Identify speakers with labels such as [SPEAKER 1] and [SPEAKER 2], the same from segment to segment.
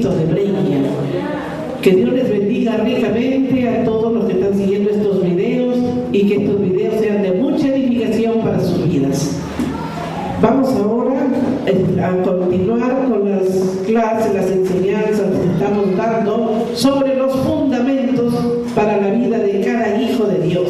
[SPEAKER 1] Cristo de Breña. Que Dios les bendiga ricamente a todos los que están siguiendo estos videos y que estos videos sean de mucha edificación para sus vidas. Vamos ahora a continuar con las clases, las enseñanzas que estamos dando sobre los fundamentos para la vida de cada hijo de Dios.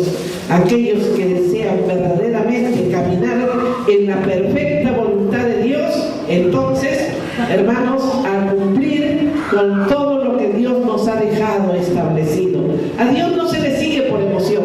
[SPEAKER 1] Aquellos que desean verdaderamente caminar en la perfecta voluntad de Dios, entonces, hermanos, a cumplir con todo lo que Dios nos ha dejado establecido. A Dios no se le sigue por emoción,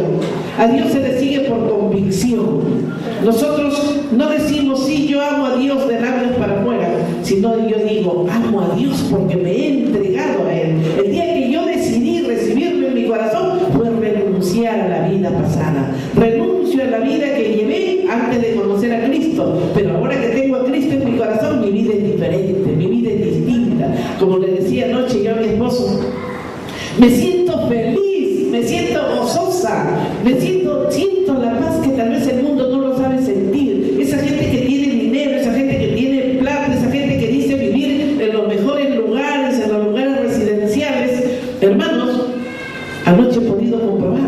[SPEAKER 1] a Dios se le sigue por convicción. Nosotros no decimos, sí, yo amo a Dios de labios para afuera, sino yo digo, amo a Dios porque me he entregado a Él. El día que yo decidí recibirlo en mi corazón fue renunciar a la vida pasada. Renuncio a la vida que llevé antes de conocer a Cristo, pero ahora que tengo a Cristo en mi corazón, mi vida es diferente, mi vida es distinta. Como le decía anoche yo a mi esposo, me siento feliz, me siento gozosa, siento la paz que tal vez el mundo no lo sabe sentir. Esa gente que tiene dinero, esa gente que tiene plata, esa gente que dice vivir en los mejores lugares, en los lugares residenciales, hermanos, anoche he podido comprobar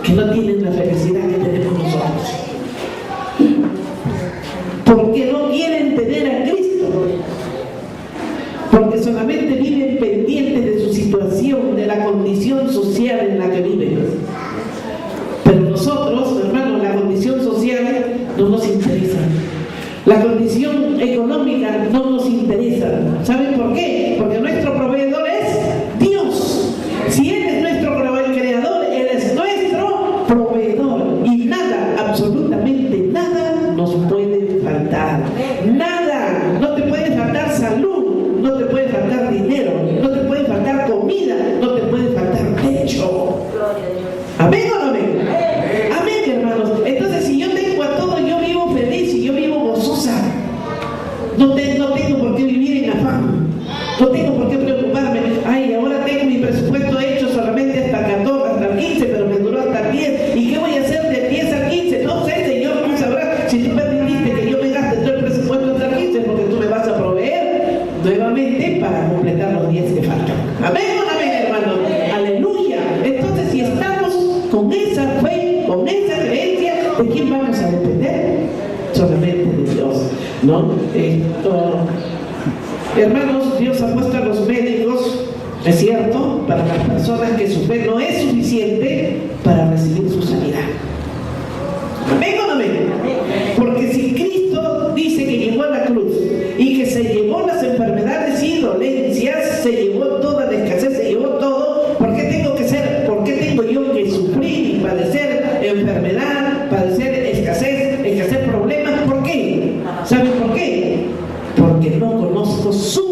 [SPEAKER 1] que no tienen la felicidad que tenemos nosotros, porque no quieren tener a Cristo, porque solamente viven pendientes de su situación, de la condición social en la que viven. Pero nosotros, hermanos, la condición social no nos interesa, la condición económica no nos interesa. ¿Saben por qué? Porque nuestro proveedor es Dios. Si Él es nuestro creador, Él es nuestro proveedor, y nada, absolutamente nada nos puede faltar. Nada. No te puede faltar salud, no te puede faltar dinero, no te puede faltar comida, no te puede faltar techo. ¿Amén o no amén? Amén, hermanos. Entonces, si yo tengo a todo, yo vivo feliz y yo vivo gozosa. No tengo por qué vivir en afán. No tengo por qué preocuparme. Ay, ahora tengo mi presupuesto hecho solamente hasta 14, hasta 15, pero me duró hasta 10. ¿Y qué voy a hacer de 10 a 15? No sé, Señor, tú sabrás. Si tú permitiste que yo me gaste todo el presupuesto hasta 15, porque tú me vas a proveer nuevamente para completar los 10 que faltan. Amén o no amén, hermanos. Aleluya. Entonces, si estamos con esa fe, con esa creencia, ¿de quién vamos a depender? Solamente de Dios, ¿no? Hermanos, Dios ha puesto a los médicos, es cierto, para las personas que su fe no es suficiente para recibir su sanidad. ¿Amén o no amén? Porque si Cristo dice que llegó a la cruz y que se llevó las enfermedades y dolencias, se llevó toda la escasez, se llevó todo, ¿por qué tengo yo que sufrir y padecer enfermedad, padecer escasez, problemas? ¿Por qué? ¿Saben por qué? Porque no conozco su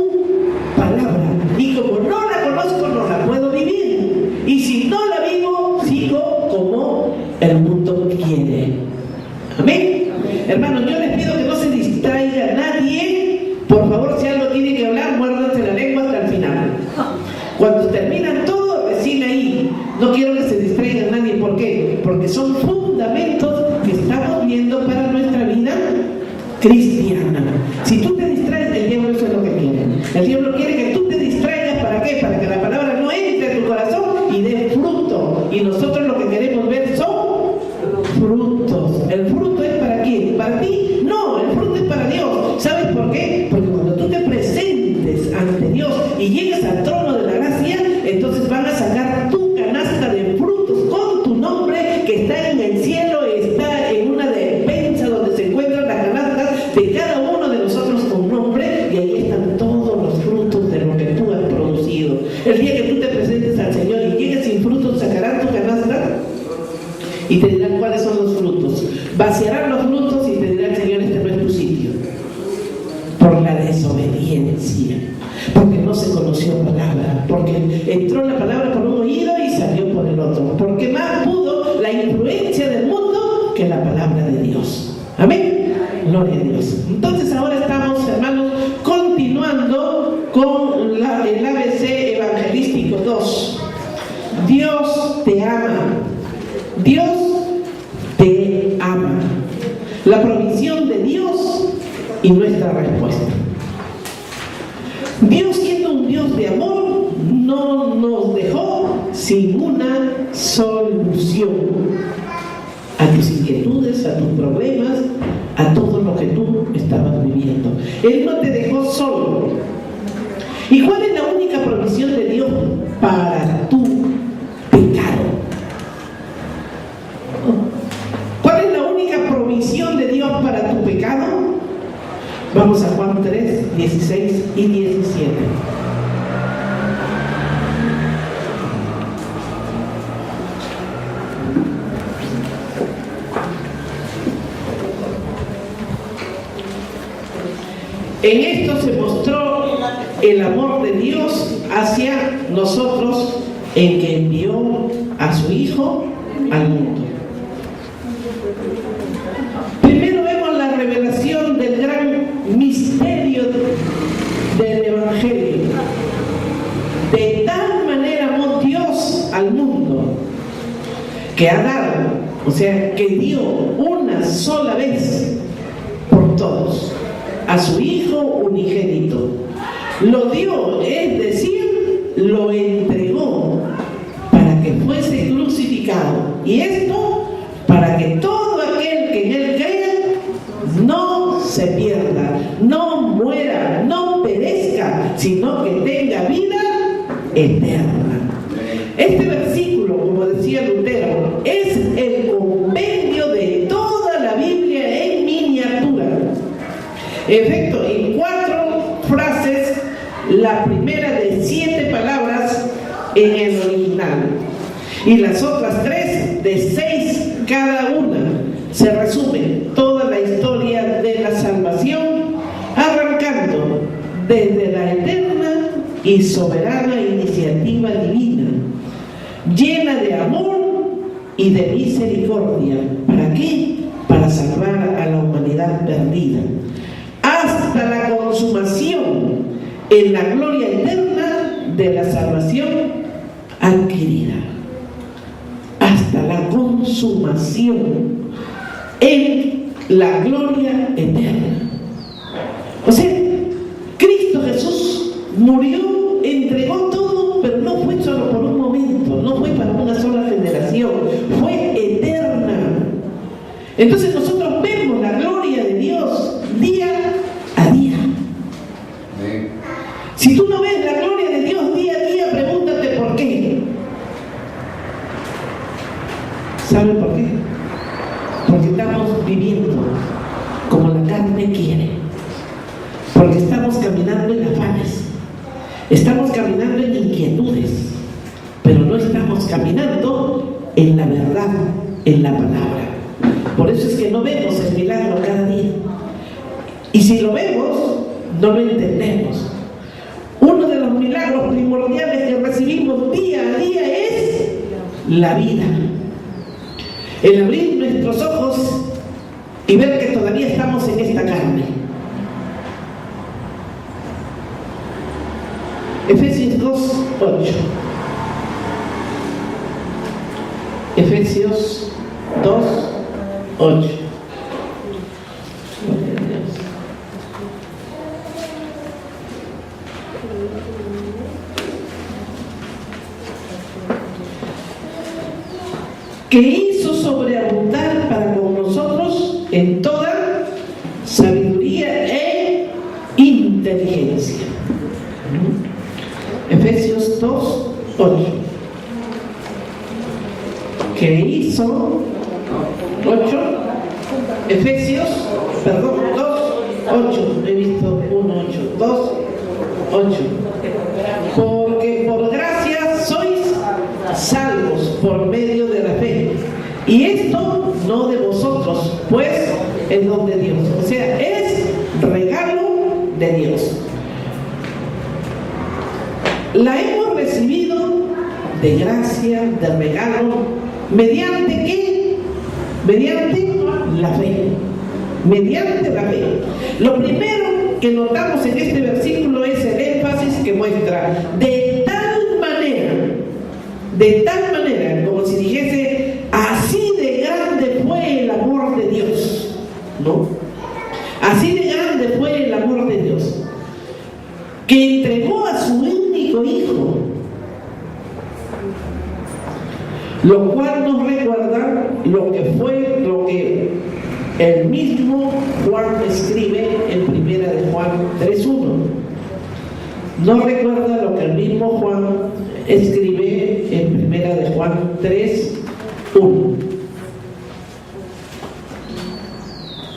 [SPEAKER 1] palabra, y como no la conozco, no la puedo vivir, y si no la vivo, sigo como el mundo quiere. Amén. Hermanos, yo les pido que no se distraiga nadie. Por favor, si algo tiene que hablar, muérdanse la lengua hasta el final. Cuando terminan todo, recién ahí. No quiero que se distraiga nadie. ¿Por qué? Porque son fundamentos que estamos viendo para nuestra vida cristiana. Si tú te distraes, el diablo eso es lo que quiere. El diablo quiere que tú te distraigas. ¿Para qué? Para que la palabra no entre en tu corazón y dé fruto. Y nosotros lo que queremos ver son frutos. ¿El fruto es para quién? ¿Para ti? No, el fruto es para Dios. ¿Sabes por qué? Porque cuando tú te presentes ante Dios y llegues al trono de la gracia, entonces van a sacar tu canasta de frutos con tu nombre, que está en el cielo, está en una despensa donde se encuentran las canastas de cada uno de nosotros con nombre, y ahí están todos los frutos de lo que tú has producido. El día que tú te presentes al Señor y llegues sin frutos, sacarán tu canasta y te dirán cuáles son los frutos. Vaciarán los frutos y te dirán, Señor, este no es tu sitio. Por la desobediencia, porque no se conoció palabra, porque entró la palabra por un oído y salió por el otro, porque más pudo la influencia del mundo que la palabra de Dios. Amén. Gloria a Dios. Entonces ahora estamos, hermanos, continuando con el ABC evangelístico 2. Dios te ama. Dios te ama. La provisión de Dios y nuestra respuesta. Dios, siendo un Dios Dios de amor no nos dejó sin una solución a tus inquietudes, a tus problemas, a todo lo que tú estabas viviendo. Él no te dejó solo. ¿Y cuál es la única provisión de Dios para tu pecado? ¿Cuál es la única provisión de Dios para tu pecado? Vamos a Juan 3, 16 y 17. En esto se mostró el amor de Dios hacia nosotros, en que envió a su Hijo al mundo. Primero vemos la revelación del gran misterio del Evangelio. De tal manera amó Dios al mundo, que ha dado, o sea, que dio una sola vez por todos a su Hijo unigénito. Lo dio, es decir, lo entregó para que fuese crucificado. Y esto para que todo aquel que en él crea no se pierda, no muera, no perezca, sino que tenga vida eterna. Este versículo, como decía Lutero, es el compendio de toda la Biblia en miniatura. En efecto, en 4 frases, la primera de 7 palabras en el original, y las otras 3 de 6 cada una. Se resume toda la historia de la salvación, arrancando desde la eterna y soberana iniciativa divina, llena de amor y de misericordia. ¿Para qué? Para salvar a la humanidad perdida, hasta la consumación en la gloria eterna de la salvación adquirida. Hasta la consumación en la gloria eterna. O sea, Cristo Jesús murió, entregó todo, pero no fue solo por un momento, no fue para una sola generación, fue eterna. Entonces nosotros vemos la gloria de Dios día a día. Si tú no ves la gloria de Dios día a día, pregúntate por qué. ¿Sabe por qué? Porque estamos viviendo como la carne quiere. Porque estamos caminando en afanes. Estamos caminando en inquietudes. Pero no estamos caminando en la verdad, en la palabra. Por eso es que no vemos el milagro cada día. Y si lo vemos, no lo entendemos. Uno de los milagros primordiales que recibimos día a día es la vida. El abrir nuestros ojos y ver que todavía estamos en esta carne. Efesios 2:8. Efesios 2:8. Que hizo sobreabundar para con nosotros en toda sabiduría e inteligencia. Efesios 2:8. Que hizo 8. Efesios, 2:8. He visto 1:8. 2:8. Porque por gracia sois salvos por medio de la fe. Y esto no de vosotros, pues es don de Dios. O sea, es regalo de Dios. La hemos recibido de gracia, de regalo, ¿mediante qué? Mediante la fe. Mediante la fe. Lo primero que notamos en este versículo es el énfasis que muestra de tal manera, como si dijese, así de grande fue el amor de Dios, ¿no? Así de grande fue el amor de Dios, que entregó a su único único Hijo, lo cual nos recuerda lo que el mismo Juan escribe en 1 de Juan 3:1. Nos recuerda lo que el mismo Juan escribe en 1 de Juan 3:1.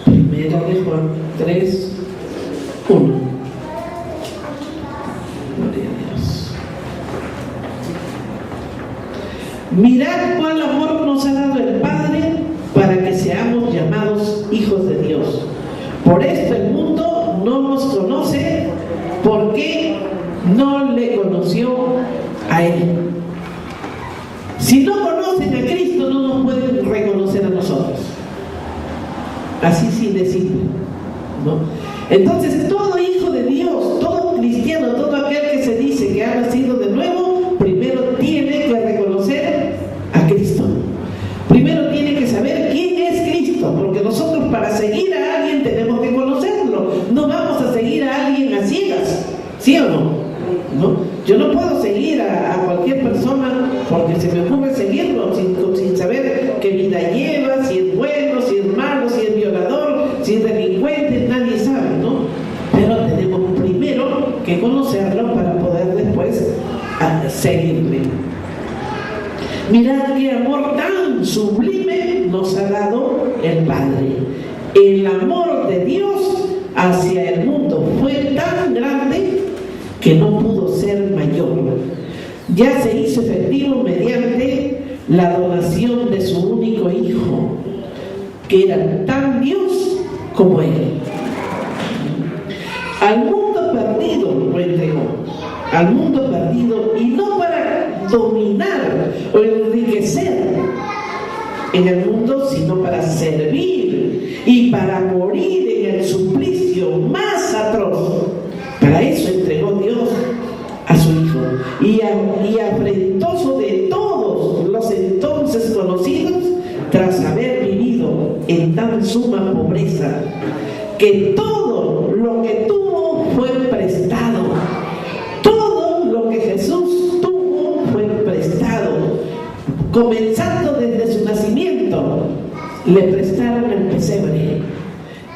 [SPEAKER 1] 1 de Juan 3:1. Mirad cuál amor nos ha dado el Padre para que seamos llamados hijos de Dios. Por esto el mundo no nos conoce, porque no le conoció a Él. Si no conocen a Cristo, no nos pueden reconocer a nosotros. Así sin decirlo, ¿no? Entonces, todo hijo de Dios, todo cristiano, todo aquel que se dice que ha nacido de nuevo, primero tiene que reconocer a Cristo. Primero tiene que saber quién es Cristo, porque nosotros para seguir a alguien tenemos que conocerlo. No vamos a seguir a alguien a ciegas, ¿sí o no? ¿No? Yo no puedo seguir a cualquier persona porque se me ocurre seguirlo sin saber qué vida lleva, si es bueno, si es malo, si es violador, si es delincuente, nadie sabe, ¿no? Pero tenemos primero que conocerlo para poder después seguirle. Mirad qué amor tan sublime nos ha dado el Padre. El amor de Dios hacia el mundo fue tan grande que no pudo ser mayor. Ya se hizo efectivo mediante la donación de su único Hijo, que era tan Dios como Él. Al mundo perdido lo entregó, al mundo perdido, y no para dominar o enriquecer en el mundo, sino para servir y para morir en el suplicio más atroz. Para eso entregó Dios a su Hijo, y afrentoso de todos los entonces conocidos, tras haber vivido en tan suma pobreza, que todo lo que tuvo fue prestado. Todo lo que Jesús tuvo fue prestado. Comenzando desde su nacimiento, le prestaron el pesebre,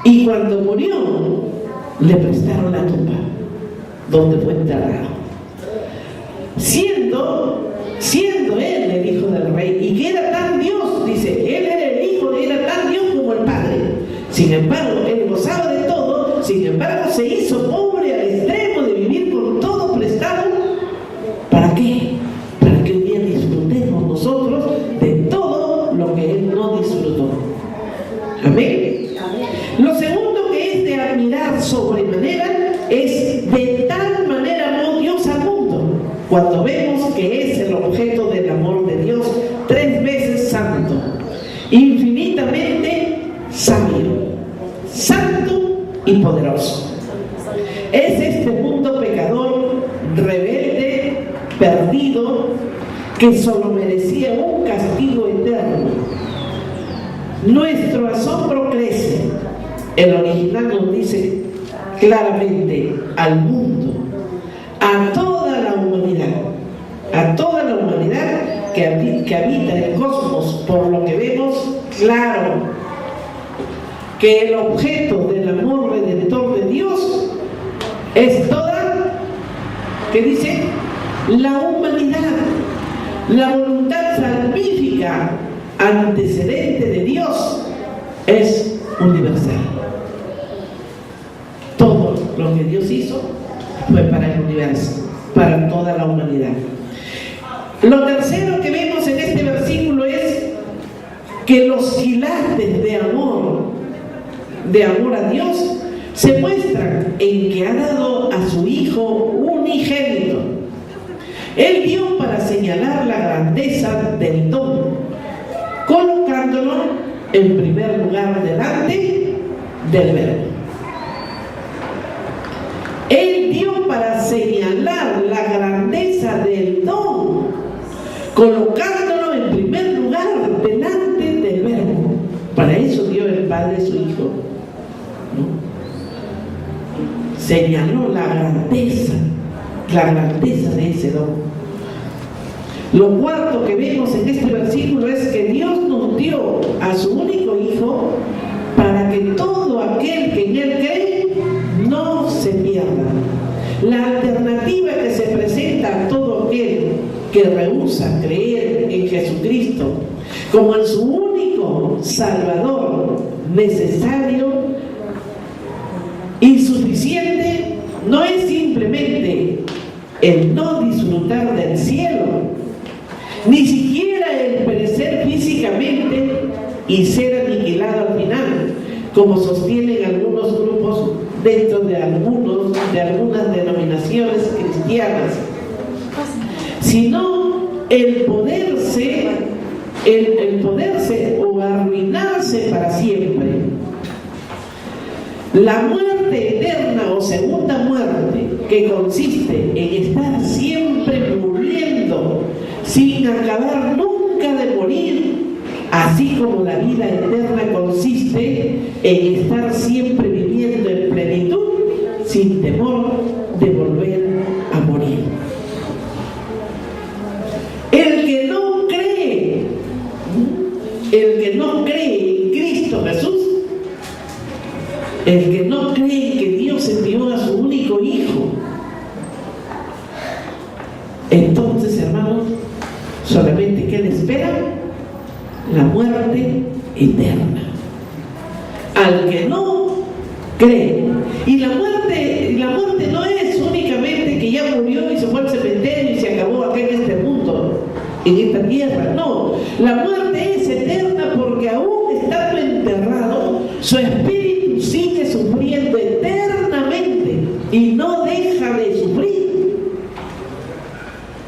[SPEAKER 1] y cuando murió, le prestaron la tumba donde fue enterrado. Siendo él el Hijo del Rey, y que era tan Dios, dice, él era el Hijo, era tan Dios como el Padre. Sin embargo, él gozaba de todo, sin embargo, se hizo pobre al extremo de vivir con todo prestado. ¿Para qué? Para que hoy día disfrutemos nosotros de todo lo que él no disfrutó. Amén. Lo segundo que es de admirar sobremanera es de tal manera amó Dios al mundo. Cuando vemos que es el objeto del amor de Dios, 3 veces santo, infinitamente sabio, santo y poderoso. Es este mundo pecador, rebelde, perdido, que solo merecía un castigo eterno. Nuestro asombro crece. El original nos dice claramente al mundo, a toda la humanidad que habita el cosmos, por lo que vemos claro que el objeto del amor redentor de Dios es toda, ¿qué dice? La humanidad. La voluntad salvífica antecedente de Dios es universal. Todo lo que Dios hizo fue para el universo, para toda la humanidad. Lo tercero que vemos en este versículo es que los quilates de amor a Dios se muestran en que ha dado a su Hijo unigénito. Él dio para señalar la grandeza del don, colocándolo en primer lugar delante del Verbo. Él dio para señalar la grandeza del don, colocándolo en primer lugar delante del Verbo. Para eso dio el Padre a su Hijo, ¿no? Señaló la grandeza la grandeza de ese don. Lo cuarto que vemos en este versículo es que Dios nos dio a su único Hijo para que todo aquel que en Él cree no se pierda. La alternativa que se presenta a todo aquel que rehúsa creer en Jesucristo como en su único Salvador necesario y suficiente no es simplemente el no disfrutar del cielo, ni siquiera el perecer físicamente y ser aniquilado al final, como sostienen algunos grupos dentro de algunas denominaciones cristianas, sino el poderse o arruinarse para siempre. La muerte eterna o segunda muerte, que consiste en estar siempre muriendo sin acabar nunca de morir, así como la vida eterna consiste en estar siempre viviendo en plenitud sin temor de volver a morir. El que no cree en Cristo Jesús, el que no cree que Dios envió a su único Hijo, entonces, hermanos, solamente ¿qué le espera? La muerte eterna. Al que no cree. Y la muerte no es únicamente que ya murió y se fue al cementerio y se acabó acá en este mundo, en esta tierra. No, la muerte es eterna porque aún estando enterrado, su espíritu sigue sufriendo eternamente y no deja de sufrir.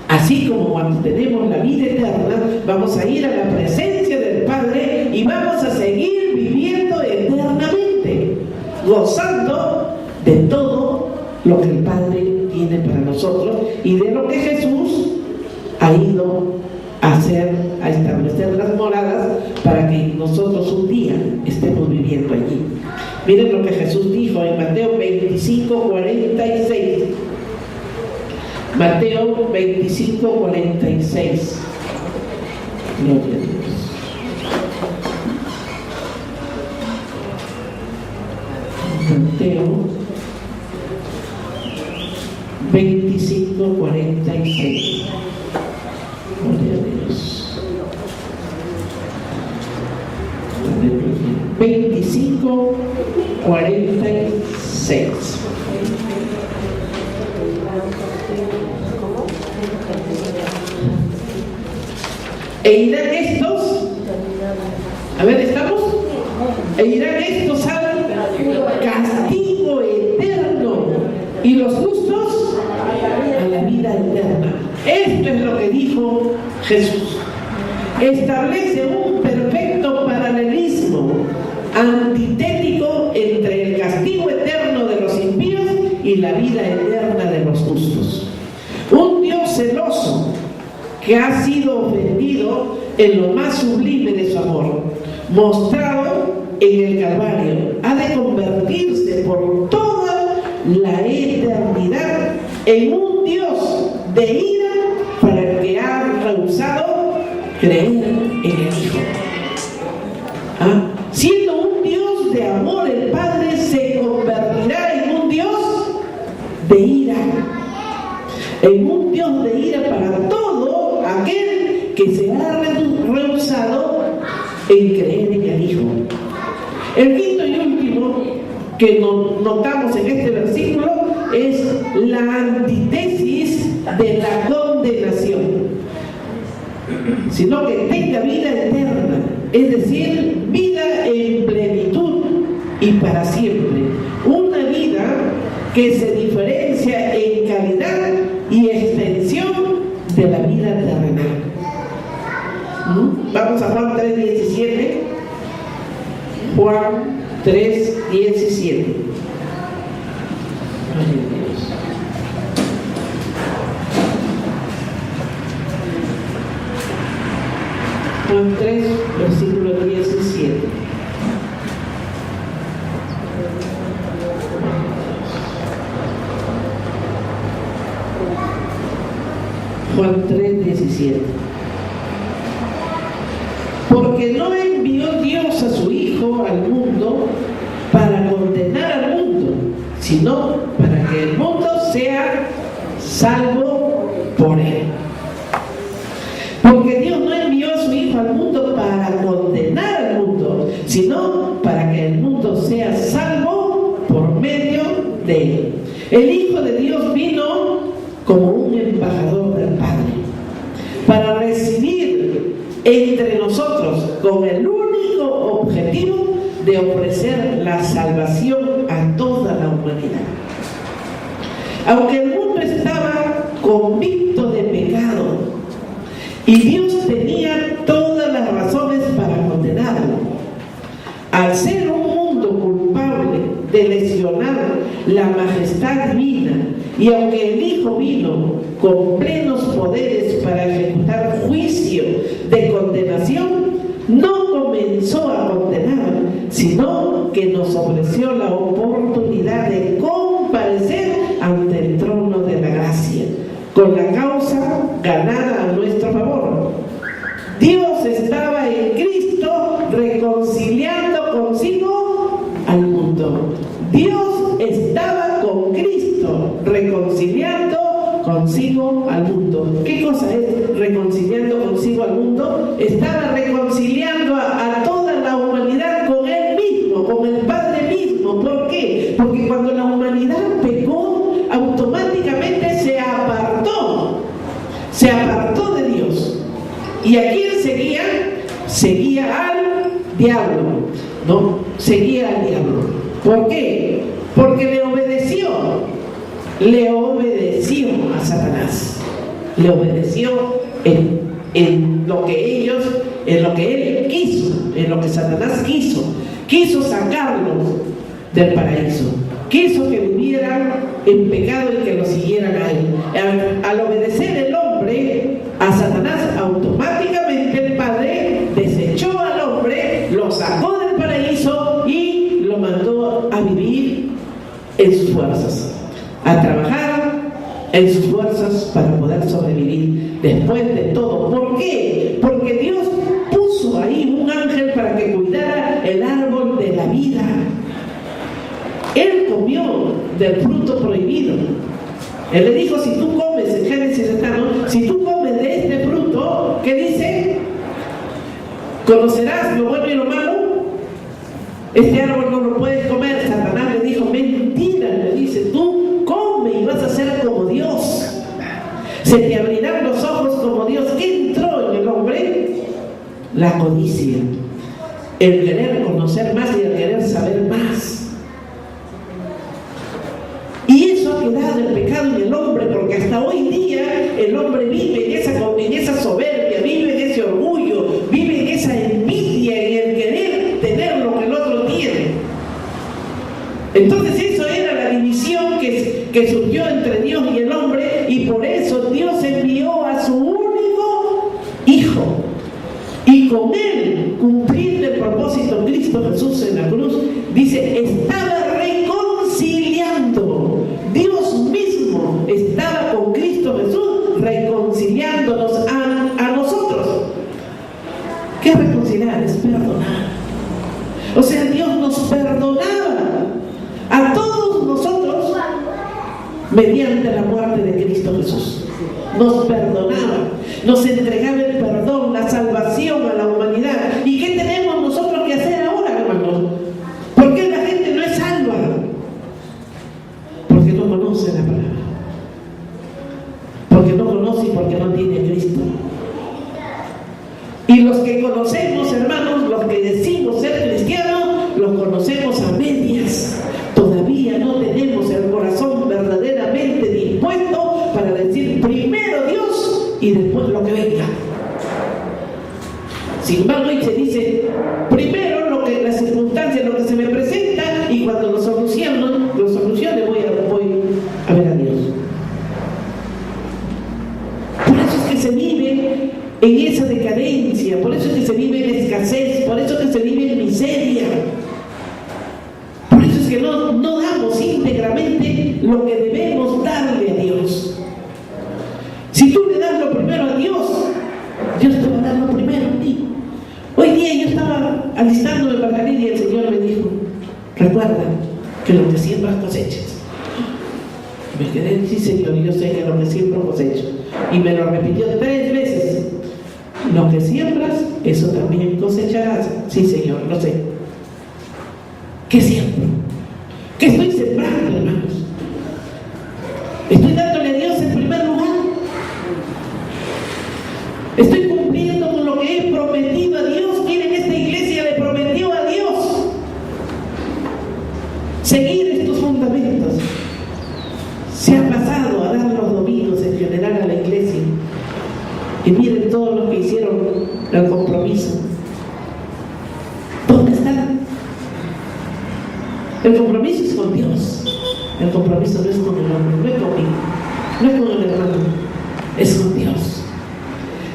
[SPEAKER 1] Así como cuando tenemos la vida eterna, vamos a ir a la presencia del Padre y vamos a seguir viviendo eternamente, gozando de todo lo que el Padre tiene para nosotros y de lo que Jesús ha ido a hacer, a establecer las moradas para que nosotros un día estemos viviendo allí. Miren lo que Jesús dijo en Mateo 25:46. Mateo 25:46. Gloria a Dios. Mateo 25:46. Gloria a Dios. 25:46. E irán estos, a ver, ¿estamos? E irán estos al castigo eterno y los justos a la vida eterna. Esto es lo que dijo Jesús. Establece un perfecto paralelismo antitético entre el castigo eterno de los impíos y la vida eterna de los justos. Un Dios celoso que ha sido ofendido en lo más sublime de su amor, mostrado en el Calvario, ha de convertirse por toda la eternidad en un Dios de ira para el que ha rehusado creer en el Hijo. Siendo un Dios de amor, el Padre se convertirá en un Dios de ira, en un Dios de ira para todo aquel que se ha rehusado en creer en el Hijo. El quinto y último que notamos en este versículo es la antítesis de la condenación, sino que tenga vida eterna, es decir, vida en plenitud y para siempre, una vida que se diferencia en calidad y extensión de la vida terrenal. Vamos a Juan 3:17. Juan 3:17. Juan 3, versículo 17. Juan 3:17. Porque no envió Dios a su Hijo al mundo para condenar al mundo, sino para que el mundo sea salvo por él. Porque Dios no envió a su Hijo al mundo para condenar al mundo, sino para que el mundo sea salvo por medio de él. El Hijo de Dios vino como un embajador del Padre para recibir entre nosotros con el único objetivo de ofrecer la salvación a toda la humanidad. Aunque el mundo estaba convicto de pecado y Dios tenía todas las razones para condenarlo, al ser un mundo culpable de lesionar la majestad divina, y aunque el Hijo vino con plenos poderes para ejecutar juicio de condenación, no comenzó a condenar, sino que nos ofreció la oportunidad de comparecer ante el trono de la gracia, con la causa ganada a nuestro favor. Dios estaba en Cristo reconciliando consigo al mundo. Dios estaba con Cristo reconciliando consigo al mundo. ¿Qué cosa es reconciliando consigo al mundo? Estaba reconciliando a toda la humanidad con Él mismo, con el Padre mismo. ¿Por qué? Porque cuando la humanidad pecó, automáticamente se apartó de Dios. ¿Y a quién seguía? Seguía al diablo, ¿no? Seguía al diablo. ¿Por qué? Porque le obedeció a Satanás. Le obedeció en lo que él quiso, en lo que Satanás quiso. Quiso sacarlos del paraíso. Quiso que vivieran en pecado y que lo siguieran a él. Al obedecer el hombre a Satanás, automáticamente el Padre desechó al hombre, lo sacó del paraíso y lo mandó a vivir en sus fuerzas, a trabajar en sus fuerzas para poder sobrevivir después de todo. ¿Por qué? Porque Dios puso ahí un ángel para que cuidara el árbol de la vida. Él comió del fruto prohibido. Él le dijo, si tú comes, en Génesis está, ¿no? Si tú comes de este fruto, ¿qué dice? ¿Conocerás lo bueno y lo malo? Este árbol no lo puedes comer. Satanás le dijo, mentira, le dice, tú come y vas a ser como Dios. Se te abrirán los ojos como Dios. ¿Qué entró en el hombre? La codicia, el querer conocer más y el querer saber más. Y eso ha quedado el pecado en el hombre, porque hasta hoy día el hombre vive en esa soberbia, vive en ese orgullo, vive en esa envidia, en el querer tener lo que el otro tiene. Entonces eso era la división que surgió entre Dios y el hombre, y por eso Dios envió a su único Hijo, y con él cumplir el propósito de Cristo Jesús en la cruz. Dice, estaba reconciliando. Dios mismo estaba con Cristo Jesús reconciliándonos a nosotros. ¿Qué es reconciliar? Es perdonar. O sea, Dios nos perdonaba a todos nosotros mediante la muerte de Cristo Jesús. Nos perdonaba, nos entregaba el perdón, la salvación a la humanidad. ¿Y qué tenemos nosotros que hacer ahora, hermanos? ¿Por qué la gente no es salva? Porque no conoce la palabra, porque no conoce y porque no tiene a Cristo. Y los que conocemos, hermanos, los que decimos ser cristianos, los conocemos a medias. Todavía no tenemos el corazón verdaderamente dispuesto para decir primero Dios y después lo que venga. Sin embargo, y se dice primero las circunstancias, lo que se me presenta, y cuando lo solucione voy a ver a Dios. Por eso es que se vive en esa decadencia, por eso es que se vive en escasez, por eso es que se vive en miseria. Por eso es que no damos íntegramente lo que debemos darle a Dios. Si tú le das lo Recuerda que lo que siembras cosechas. Me quedé, sí Señor, yo sé que lo que siembro cosecho. Y me lo repitió 3 veces. Lo que siembras, eso también cosecharás. Sí Señor, lo sé. ¿Qué siembro? ¿Qué estoy sembrando, hermanos? ¿Estoy dándole a Dios en primer lugar? ¿Estoy cumpliendo con lo que he prometido a Dios? ¿Quién en esta iglesia le prometió a Dios seguir estos fundamentos? Se ha pasado a dar los domingos en general a la iglesia. Y miren todos los que hicieron el compromiso. ¿Dónde están? El compromiso es con Dios. El compromiso no es con el hombre, no es conmigo, no es con el hermano, es con Dios.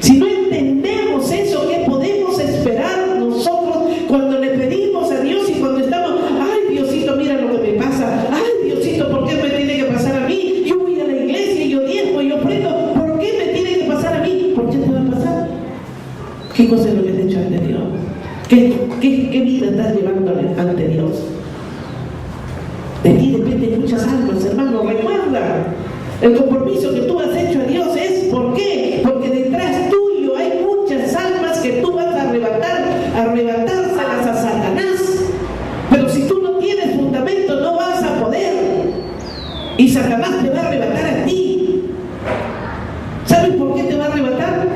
[SPEAKER 1] Si no entendemos eso, ¿qué podemos esperar nosotros cuando le pedimos a Dios y cuando estamos, ay Diosito, mira lo que me pasa, ay Diosito, ¿por qué me tiene que pasar a mí? Yo voy a la iglesia, yo diezmo, yo ofrendo, ¿por qué me tiene que pasar a mí? ¿Por qué te va a pasar? ¿Qué cosa es lo que te hecho ante Dios? ¿Qué vida estás llevando ante Dios? De ti dependen muchas almas, hermano. Recuerda, el compromiso que tú has hecho a Dios es ¿por qué? Porque detrás tuyo hay muchas almas que tú vas a arrebatárselas a Satanás. Pero si tú no tienes fundamento, no vas a poder. Y Satanás te va a arrebatar a ti. ¿Sabes por qué te va a arrebatar?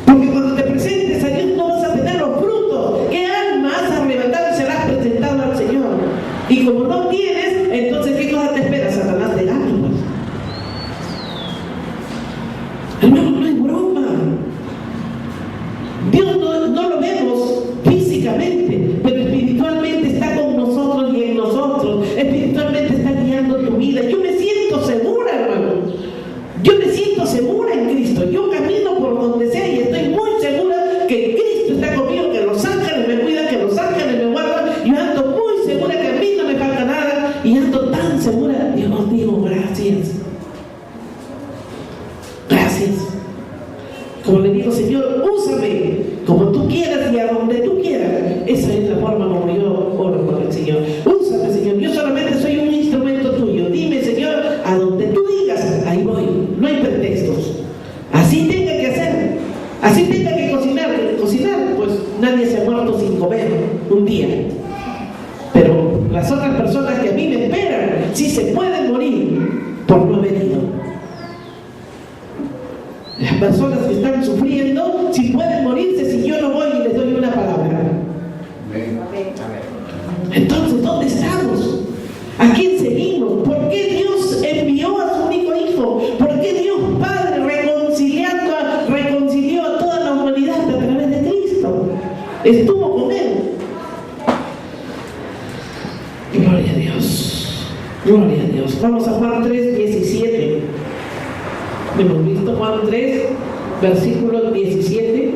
[SPEAKER 1] Porque cuando te presentes a Dios no vas a tener los frutos. ¿Qué alma has arrebatado y serás presentado al Señor? Y como no tienes, entonces ¿qué cosa te espera? Satanás te gana, pues. Hermano, no es broma. Dios no lo vemos físicamente, pero espiritualmente está con nosotros y en nosotros. Espiritualmente está guiando tu vida. Yo me siento segura, hermano. Yo me siento segura en Cristo. Yo camino por donde sea y estoy muy segura que Cristo está conmigo, que los ángeles me cuidan, que los ángeles me guardan. Yo ando muy segura que a mí no me falta nada y ando tan segura. Dios, digo gracias. Gracias. Como le digo, Señor, úsame como tú quieras y a donde tú quieras. Esa es la forma como yo oro con el Señor. Úsame, Señor. Yo solamente soy un instrumento tuyo. Dime, Señor, a donde tú digas, ahí voy. No hay pretextos. Así tenga que hacer. Así tenga que cocinar. Cocinar, pues nadie se ha muerto sin comer un día. Pero las otras personas que a mí me esperan, sí se pueden morir por no haber ido. Las personas que están sufriendo, si pueden morirse si yo no voy y les doy una palabra. Entonces, ¿dónde estamos? ¿A quién seguimos? ¿Por qué Dios envió a su único hijo? ¿Por qué Dios Padre reconcilió a toda la humanidad a través de Cristo? Estuvo con él. Gloria a Dios. Gloria a Dios. Vamos a Juan 3:17. Hemos visto Juan 3, versículo 17.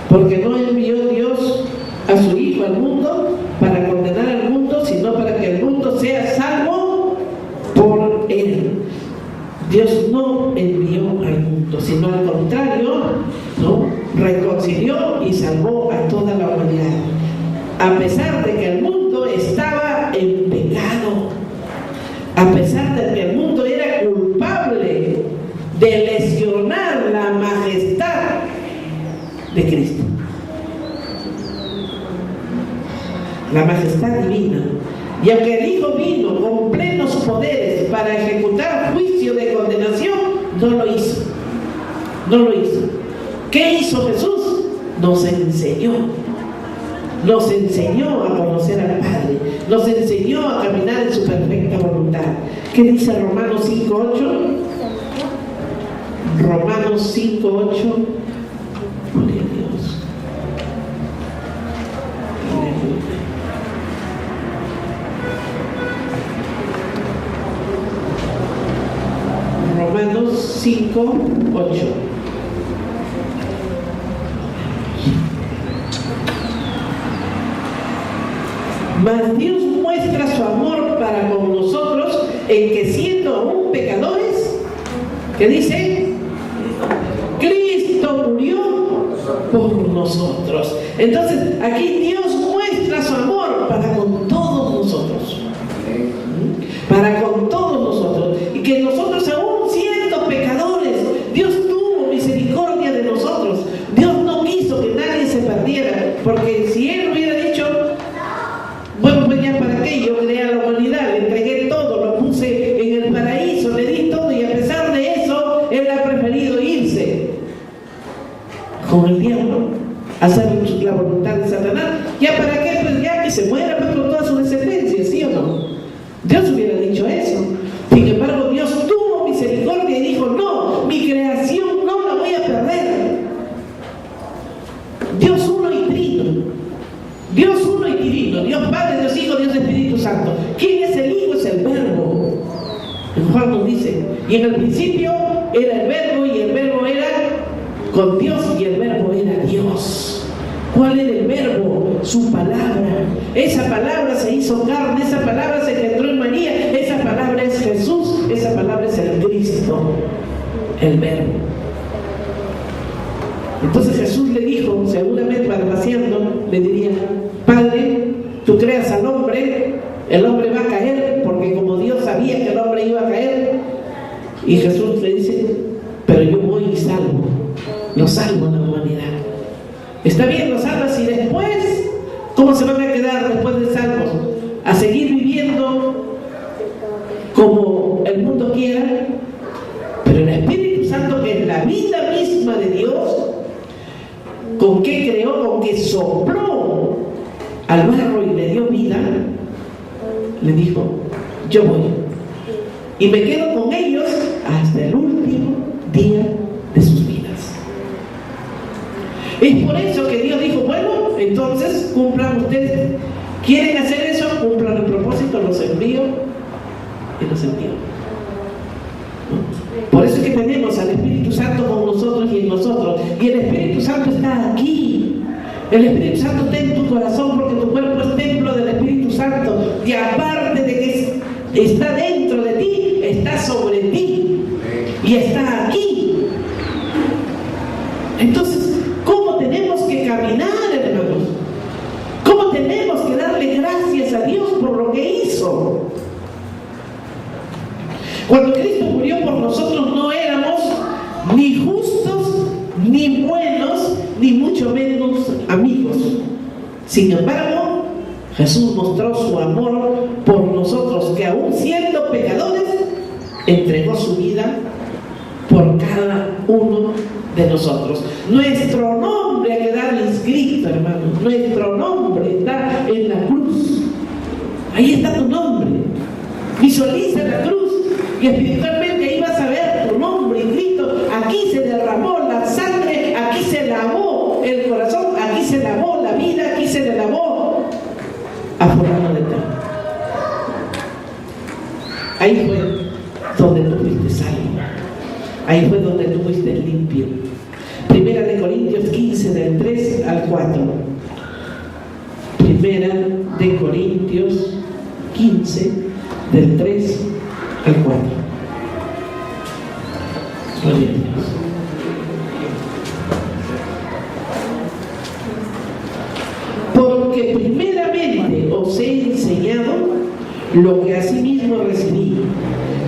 [SPEAKER 1] Porque no envió Dios a su Hijo al mundo para condenar al mundo, sino para que el mundo sea salvo por él. Dios no envió al mundo, sino al contrario, ¿no? Reconcilió y salvó a toda la humanidad. A pesar de que el mundo estaba en pecado, a pesar de que el mundo era culpable de lesionar la majestad de Cristo, la majestad divina. Y aunque el Hijo vino con plenos poderes para ejecutar juicio de condenación, no lo hizo. No lo hizo. ¿Qué hizo Jesús? Nos enseñó. Nos enseñó a conocer al Padre. Nos enseñó a caminar en su perfecta voluntad. ¿Qué dice Romanos 5:8? Romanos 5:8. Gloria a Dios. Romanos 5:8. Mas Dios muestra su amor para con nosotros en que siendo aún pecadores, ¿qué dice? Cristo murió por nosotros. Entonces, aquí Dios amor para con todos nosotros. Para con todos nosotros. Y que nosotros, aún siendo pecadores, Dios tuvo misericordia de nosotros. Dios no quiso que nadie se perdiera, porque si Él hubiera dicho, bueno, pues ya para qué, yo creé a la humanidad, le entregué todo, lo puse en el paraíso, le di todo, y a pesar de eso, Él ha preferido irse con el diablo, hacer la voluntad de Satanás. ¿Ya para qué? Pues ya que se muera, pues, con toda su descendencia, ¿sí o no? Dios hubiera dicho eso. Sin embargo, Dios tuvo misericordia y dijo, no, mi creación no la voy a perder. Dios uno y trino. Dios uno y trino. Dios Padre, Dios Hijo, Dios Espíritu Santo. ¿Quién es el Hijo? Es el Verbo. En Juan nos dice, y en el principio era el Verbo, y el Verbo era con Dios, y el Verbo era Dios. ¿Cuál era el Verbo? Su palabra. Esa palabra se hizo carne, esa palabra se engendró en María, esa palabra es Jesús, esa palabra es el Cristo, el Verbo. Entonces Jesús le dijo, seguramente parafraseando, le diría, Padre, tú creas al hombre, el hombre va a caer, porque como Dios sabía que el hombre iba a caer, y Jesús le dice, pero yo voy y salvo, lo salvo a la humanidad. Está bien, lo salvas, y después, ¿cómo se van a quedar después de salvos? A seguir viviendo como el mundo quiera. Pero el Espíritu Santo, que es la vida misma de Dios, ¿con qué creó? Con que sopló al barro y le dio vida, le dijo, yo voy y me quedo con ellos hasta el último día de sus vidas. Es por eso que Dios dijo, bueno, entonces cumplan ustedes. ¿Quieren hacer eso? Cumplan el propósito, los envío y los envío. Por eso es que tenemos al Espíritu Santo con nosotros y en nosotros. Y el Espíritu Santo está aquí. El Espíritu Santo está en tu corazón, porque tu cuerpo es templo del Espíritu Santo. Y aparte de que está dentro de ti, está sobre ti. Y está aquí. Entonces, ¿cómo tenemos que caminar, hermanos? ¿Cómo tenemos que darle gracias a Dios por lo que hizo? Cuando Cristo murió por nosotros, no éramos ni justos, ni buenos, ni mucho menos amigos. Sin embargo, Jesús mostró su amor por nosotros, que aún siendo pecadores, entregó su vida por cada uno de nosotros. Nuestro nombre ha quedado inscrito, hermanos. Nuestro nombre está en la cruz. Ahí está tu nombre. Visualiza la cruz y espiritualmente ahí vas a ver tu nombre inscrito. Aquí se derramó la sangre, aquí se lavó el corazón, aquí se lavó la vida, aquí se le lavó a fulano de tal. Ahí fue donde tú fuiste salvo. Ahí fue donde tú fuiste limpio. Primera de Corintios 15, del 3 al 4. Primera de Corintios 15, del 3 al 4. Gloria a Dios. Porque primeramente os he enseñado lo que asimismo recibí,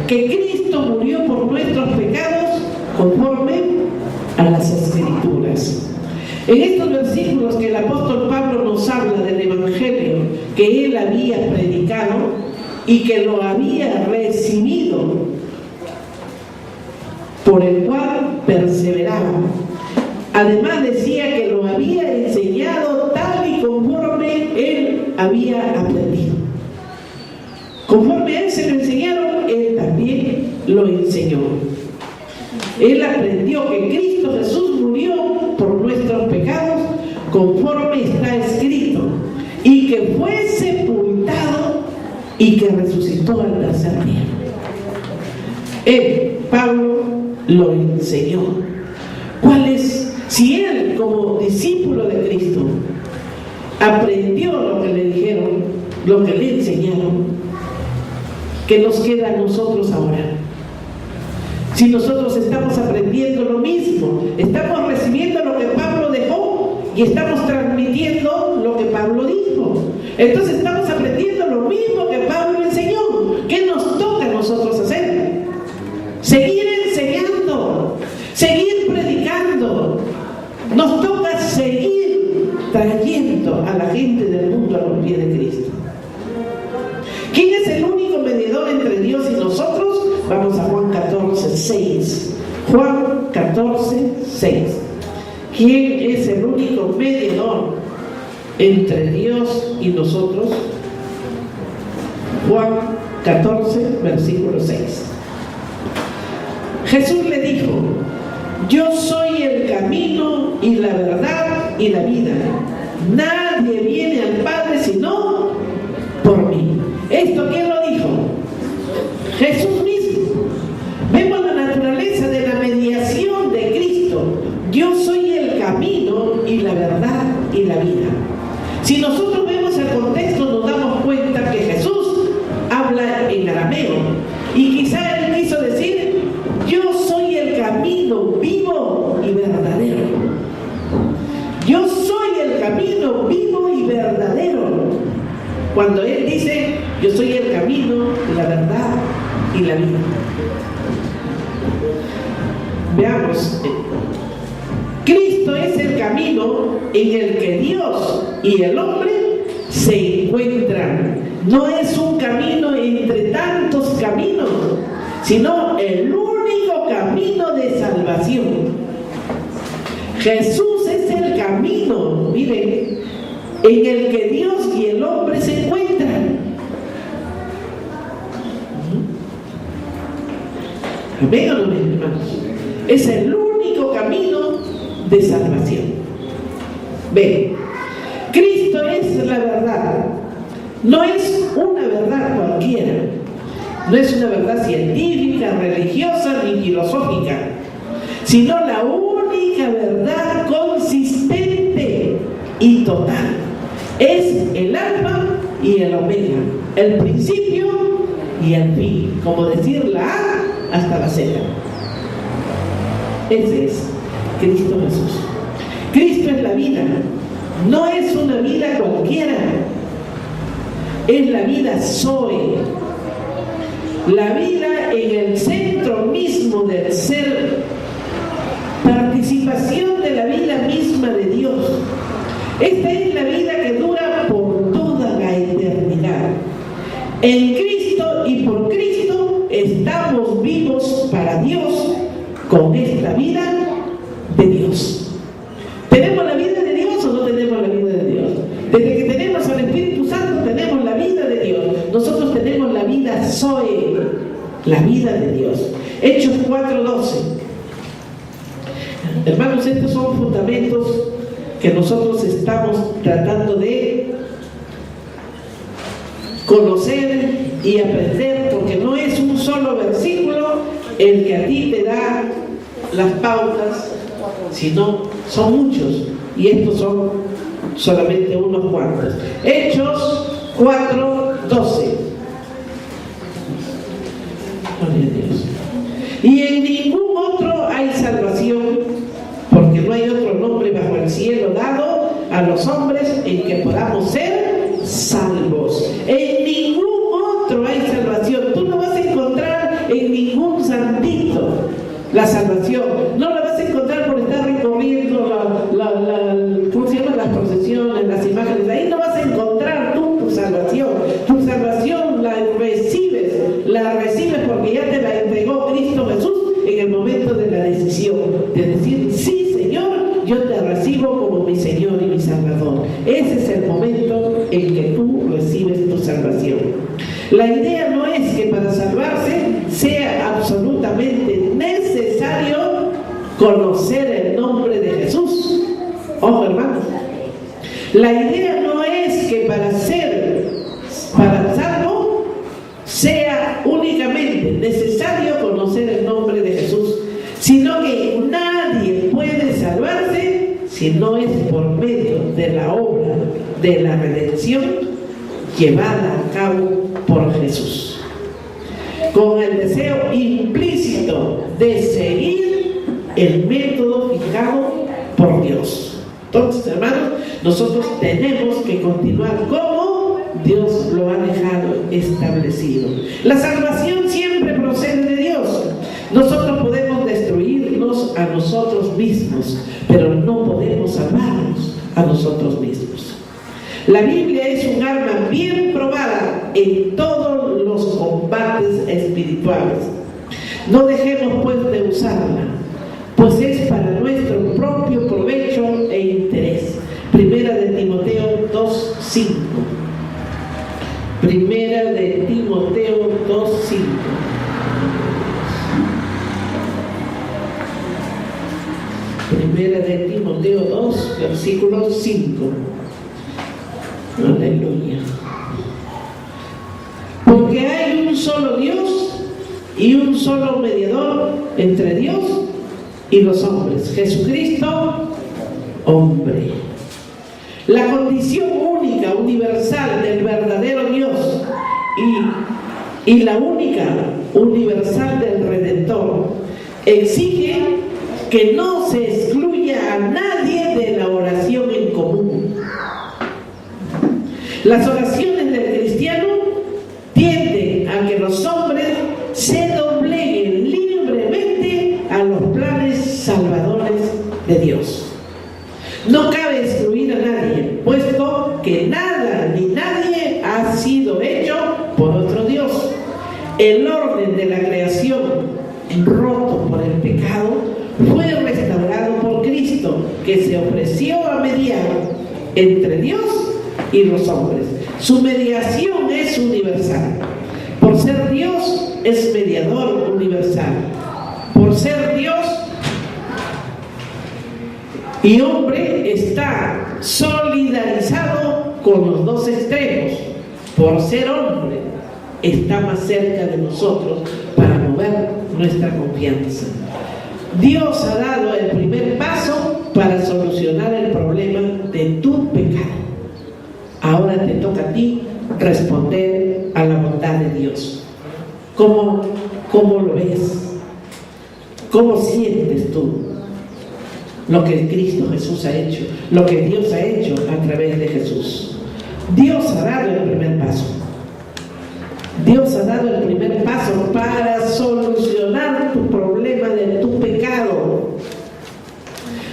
[SPEAKER 1] que Cristo murió por nuestros pecados conforme a las Escrituras. En estos versículos que el apóstol Pablo nos habla del Evangelio que él había predicado y que lo había recibido, por el cual perseveraba. Además decía que lo había enseñado tal y conforme él había aprendido. Conforme a él se lo enseñaron, él también lo enseñó. Él aprendió que Cristo Jesús murió por nuestros pecados conforme está escrito, y que fue sepultado y que resucitó al tercer día. Él, Pablo, lo enseñó. ¿Cuál es? Si él, como discípulo de Cristo, aprendió lo que le dijeron, lo que le enseñaron, ¿qué nos queda a nosotros ahora? Si nosotros estamos aprendiendo lo mismo, estamos recibiendo lo que Pablo dejó y estamos transmitiendo lo que Pablo dijo. Entonces estamos aprendiendo lo mismo que Pablo enseñó. ¿Qué nos toca a nosotros hacer? Seguir enseñando, seguir predicando. Nos toca seguir trayendo a la gente del mundo a los pies de Cristo. ¿Quién es el único mediador entre Dios y nosotros? Vamos a Juan 14, 6. Juan 14, 6. ¿Quién es el único mediador entre Dios y nosotros? Juan 14, versículo 6. Jesús le dijo: yo soy el camino y la verdad y la vida. Nadie viene al Padre sino por mí. ¿Esto quién lo dijo? Jesús mismo. Vemos la naturaleza de la mediación de Cristo. Yo soy el camino y la verdad y la vida. Si nosotros vemos el contexto, nos damos cuenta que Jesús habla en arameo. Y quizá él quiso decir: yo soy el camino vivo y verdadero. Yo soy el camino vivo y verdadero. Cuando él dice: yo soy el camino, la verdad y la vida. Veamos. Cristo es el camino en el que Dios y el hombre se encuentran. No es un camino entre tantos caminos, sino el único camino de salvación. Jesús es el camino, miren, en el que Dios y el hombre se encuentran. ¿Amén o no, hermanos? Es el único camino de salvación. Ven, Cristo es la verdad. No es una verdad cualquiera. No es una verdad científica, religiosa ni filosófica, sino la única verdad consistente y total. Es el alfa y el omega, el principio y el fin, como decir la A hasta la Z. Ese es Cristo Jesús. Cristo es la vida. No es una vida cualquiera. Es la vida Zoe. La vida en el centro mismo del ser. Participación de la vida misma de Dios. Esta es la vida que dura por toda la eternidad. En Cristo y por Cristo estamos vivos para Dios con esta vida de Dios. ¿Tenemos la vida de Dios o no tenemos la vida de Dios? Desde que tenemos al Espíritu Santo tenemos la vida de Dios. Nosotros tenemos la vida Zoe, la vida de Dios. Hechos 4:12. Hermanos, estos son fundamentos que nosotros estamos tratando de conocer y aprender, porque no es un solo versículo el que a ti te da las pautas, sino son muchos, y estos son solamente unos cuantos. Hechos 4:12. Gloria a Dios. Y en ningún otro hay salvación, porque no hay otro nombre bajo el cielo dado a los hombres en que podamos ser salvos. En ningún otro hay salvación. Tú no vas a encontrar en ningún santito la salvación. No la vas a encontrar por estar recorriendo ¿cómo se llaman? Las procesiones, las imágenes. Ahí no vas a encontrar tú tu salvación. Tu salvación la recibes porque ya te la entregó Cristo Jesús en el momento de la decisión de decir: sí, Señor, yo te recibo como mi Señor y mi Salvador. Ese es el momento en que tú recibes tu salvación. La idea no es que para salvarse sea absolutamente necesario conocer el nombre de Jesús. Ojo, hermanos. La idea no es que para salvo sea únicamente necesario conocer el nombre de Jesús, sino que nadie puede salvarse si no es por medio de la obra de la redención llevada a cabo por Jesús, con el deseo implícito de seguir el método fijado por Dios. Entonces, hermanos, nosotros tenemos que continuar como Dios lo ha dejado establecido. La salvación siempre procede de Dios. Nosotros podemos destruirnos a nosotros mismos, pero no podemos salvarnos a nosotros mismos. La Biblia es un arma bien probada en todos los combates espirituales. No dejemos pues de usarla, pues es para nuestro propio provecho e interés. Primera de Timoteo 2:5. Primera de Timoteo 2:5. Primera de Timoteo 2, versículo 5. Aleluya. Porque hay un solo Dios y un solo mediador entre Dios y los hombres, Jesucristo, hombre. La condición única, universal del verdadero Dios y la única, universal del Redentor exige que no se excluya a nadie de la oración en común. Las oraciones del cristiano tienden a que los hombres se dobleguen libremente a los planes salvadores de Dios. No cabe excluir a nadie, puesto que nada ni nadie ha sido hecho por otro Dios. El orden de la creación, roto por el pecado, fue restaurado por Cristo, que se ofreció a mediar entre Dios y los hombres. Su mediación es universal. Por ser Dios, es mediador universal. Por ser Dios y hombre, está solidarizado con los dos extremos. Por ser hombre, está más cerca de nosotros para mover nuestra confianza. Dios ha dado el primer paso para solucionar el problema de tu pecado. Ahora te toca a ti responder a la bondad de Dios. ¿Cómo lo ves? ¿Cómo sientes tú lo que Cristo Jesús ha hecho? Lo que Dios ha hecho a través de Jesús. Dios ha dado el primer paso. Dios ha dado el primer paso para solucionar tu problema de tu pecado.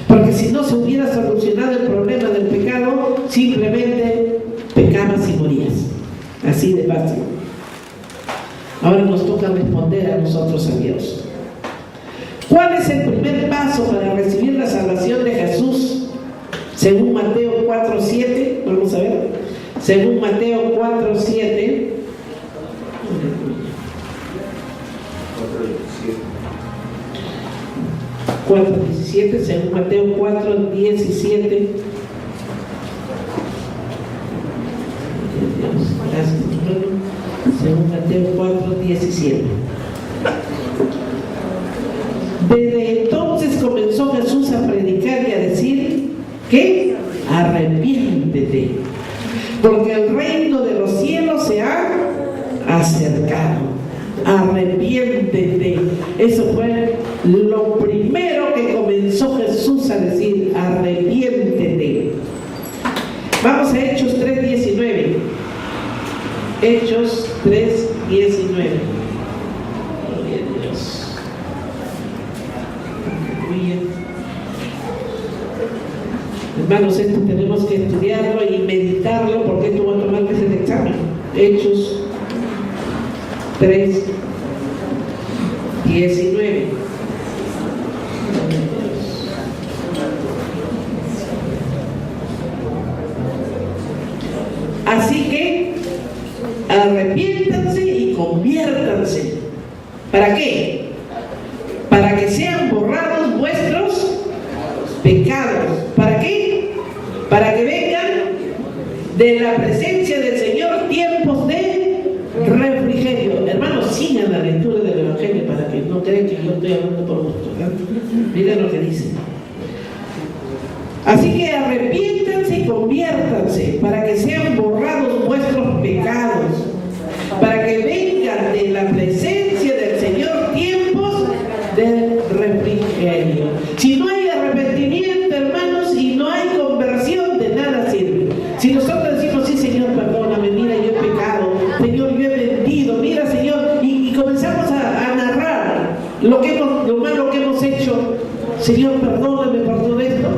[SPEAKER 1] Porque si no se hubiera solucionado el problema del pecado, simplemente pecabas y morías. Así de fácil. Ahora nos toca responder a nosotros a Dios. ¿Cuál es el primer paso para recibir la salvación de Jesús? Según Mateo 4:7, vamos a ver. Según Mateo 4:7. 4:17, según Mateo 4:17. Según Mateo 4:17. Desde entonces comenzó Jesús a predicar y a decir que arrepiéntete, porque el reino de los cielos se ha acercado. Arrepiéntete. Eso fue lo primero que comenzó Jesús a decir: arrepiéntete. Vamos a Hechos 3:19. Hechos 3:19. Gloria a Dios. Hermanos, esto tenemos que estudiarlo y meditarlo, porque esto va a tomar ese examen. Hechos 3:19. Así que arrepiéntanse y conviértanse. ¿Para qué? Para que sean borrados vuestros pecados. ¿Para qué? Para que vengan de la presencia del Señor tiempos de refrigerio. Hermanos, sigan la lectura del Evangelio para que no crean que yo estoy hablando por gusto, ¿verdad? Miren lo que dice. Así que arrepiéntanse y conviértanse para que sean borrados vuestros pecados, para que vengan de la presencia del Señor tiempos de refrigerio. Si no hay arrepentimiento, hermanos, y no hay conversión, de nada sirve. Si nosotros decimos: sí, Señor, perdóname, mira, lo malo que hemos hecho. Señor, perdóname por todo esto.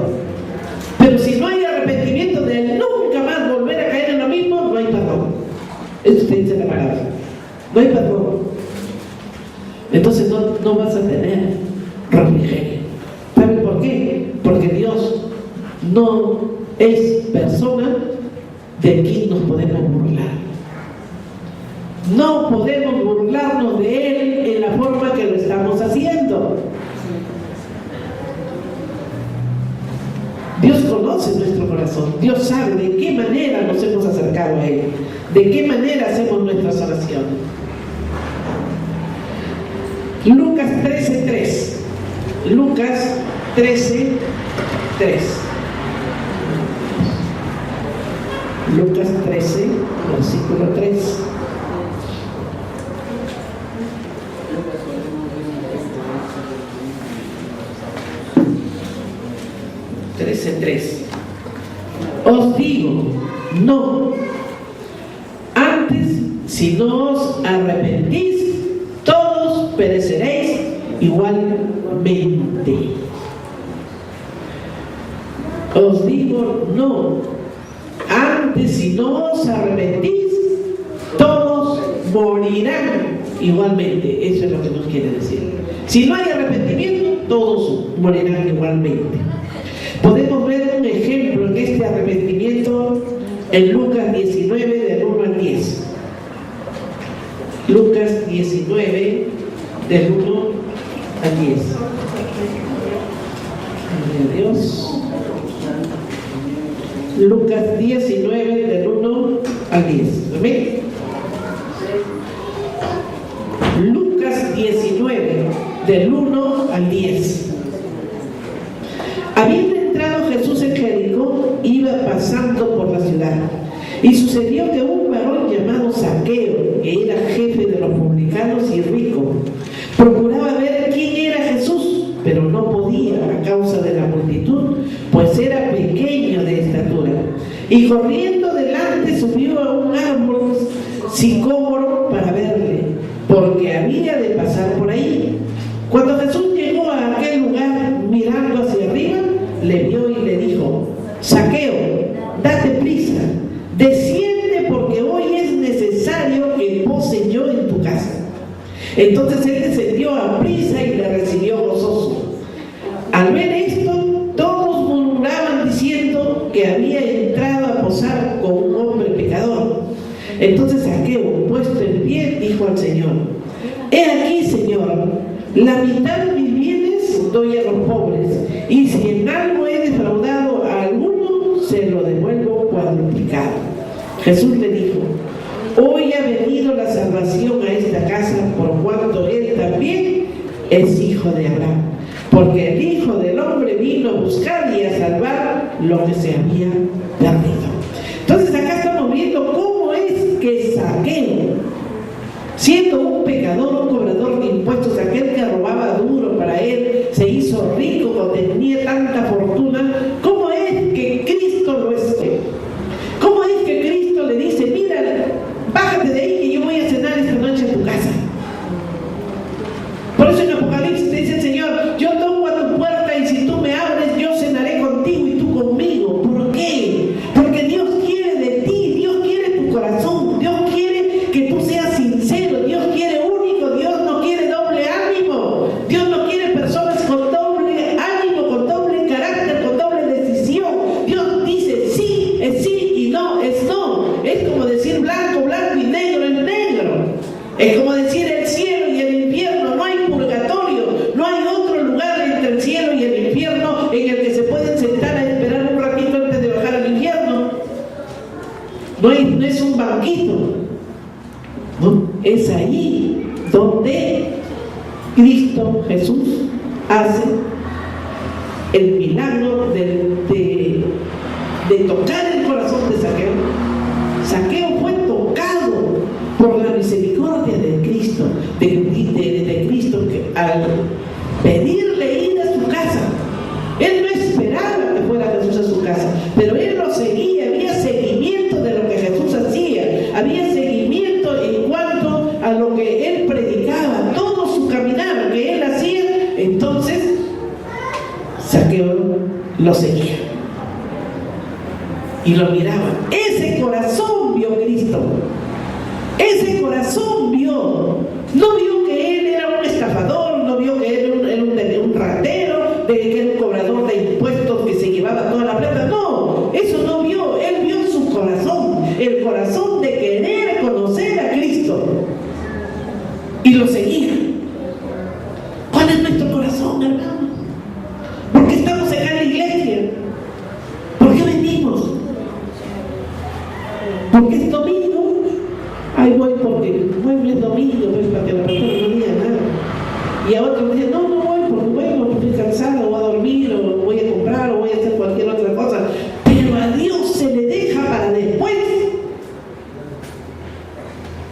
[SPEAKER 1] Pero si no hay arrepentimiento de nunca más volver a caer en lo mismo, no hay perdón. Eso te dice la palabra. No hay perdón. Entonces no vas a tener refrigerio. ¿Saben por qué? Porque Dios no es persona de quien nos podemos burlar. No podemos burlarnos de Él en la forma que lo estamos haciendo. Dios conoce nuestro corazón. Dios sabe de qué manera nos hemos acercado a Él, de qué manera hacemos nuestras oraciones. Lucas 13:3. Lucas 13:3. Lucas 13, versículo 3. Os digo, no, antes, si no os arrepentís, todos pereceréis igualmente. Os digo, no, antes, si no os arrepentís, todos morirán igualmente. Eso es lo que nos quiere decir. Si no hay arrepentimiento, todos morirán igualmente. Podemos ver un ejemplo en este arrepentimiento en Lucas 19, del 1 al 10. Lucas 19, del 1 al 10. Gloria a Dios. Lucas 19, del 1 al 10. ¿Amén? Lucas 19, del 1 al 10. Habiendo entrado Jesús en Jericó, iba pasando por la ciudad. Y sucedió que un varón llamado Zaqueo, que era jefe de los publicanos y rico, procuraba ver quién era Jesús, pero no podía a causa de la multitud, pues era pequeño de estatura. Y corriendo delante subió a un árbol sicómoro para verle, porque había de pasar por ahí. Cuando Jesús llegó a aquel lugar, mirando hacia arriba, le vio y le dijo: Zaqueo, date prisa, desciende, porque hoy es necesario que pose yo en tu casa. Entonces él descendió a prisa y le recibió gozoso. Al ver esto, todos murmuraban diciendo que había entrado a posar con un hombre pecador. Entonces Zaqueo, puesto en pie, dijo al Señor: He aquí, Señor, la mitad de mis bienes doy a los pobres, y si en algo he defraudado a alguno, se lo devuelvo cuadruplicado. Jesús le dijo: Hoy ha venido la salvación a esta casa, por cuanto él también es hijo de Abraham, porque el Hijo del Hombre vino a buscar y a salvar lo que se había perdido. Entonces acá estamos viendo cómo es que Zaqueo, siendo un pecador, un cobrador de impuestos, aquel que robaba duro para él, se hizo rico cuando tenía tanta fortuna, ¿cómo es que Cristo lo escoge? ¿Cómo es que Cristo le dice: mira, bájate de ahí que yo voy a cenar esta noche en tu casa? Por eso en Apocalipsis dice el Señor: yo toco a tu puerta y si tú me abres, yo cenaré contigo y tú conmigo. ¿Por qué? Porque Dios quiere de ti, Dios quiere tu corazón, Dios quiere que tú seas sincero, Dios quiere único, Dios no quiere doble ánimo, Dios no quiere personas con doble ánimo, con doble carácter, con doble decisión. Dios dice sí es sí y no es no. Es como decir blanco, blanco y negro es negro. Es como decir el cielo y el infierno. No hay purgatorio, no hay otro lugar entre el cielo y el infierno en el que se pueden sentar a esperar un ratito antes de bajar al infierno. No es un banquito, ¿no? Es ahí donde Cristo Jesús hace el milagro de tocar el corazón de Zaqueo. Zaqueo fue tocado por la misericordia de Cristo, de Cristo, que al pedirle ir a su casa, él no esperaba que fuera Jesús a su casa, pero él lo seguía. Había seguimiento de lo que Jesús hacía, había seguimiento en cuanto a lo que él predicaba, todo su caminar que él hacía lo seguía y lo miraba. Ese corazón vio a Cristo. Ese corazón no vio que él era un estafador, no vio que él era un ratero, que era un cobrador de impuestos que se llevaba toda la plata. No, eso no vio. Él vio su corazón, el corazón de querer conocer a Cristo, y lo seguía. ¿Cuál es nuestro corazón, hermano? ¿Por qué estamos acá en la iglesia? ¿Por qué venimos? ¿Porque es domingo? Ahí voy porque bueno, es domingo, pues, para que la persona no diga nada. Y a otros dicen, no voy porque bueno, estoy cansado, voy a dormir, o voy a comprar, o voy a hacer cualquier otra cosa. Pero a Dios se le deja para después.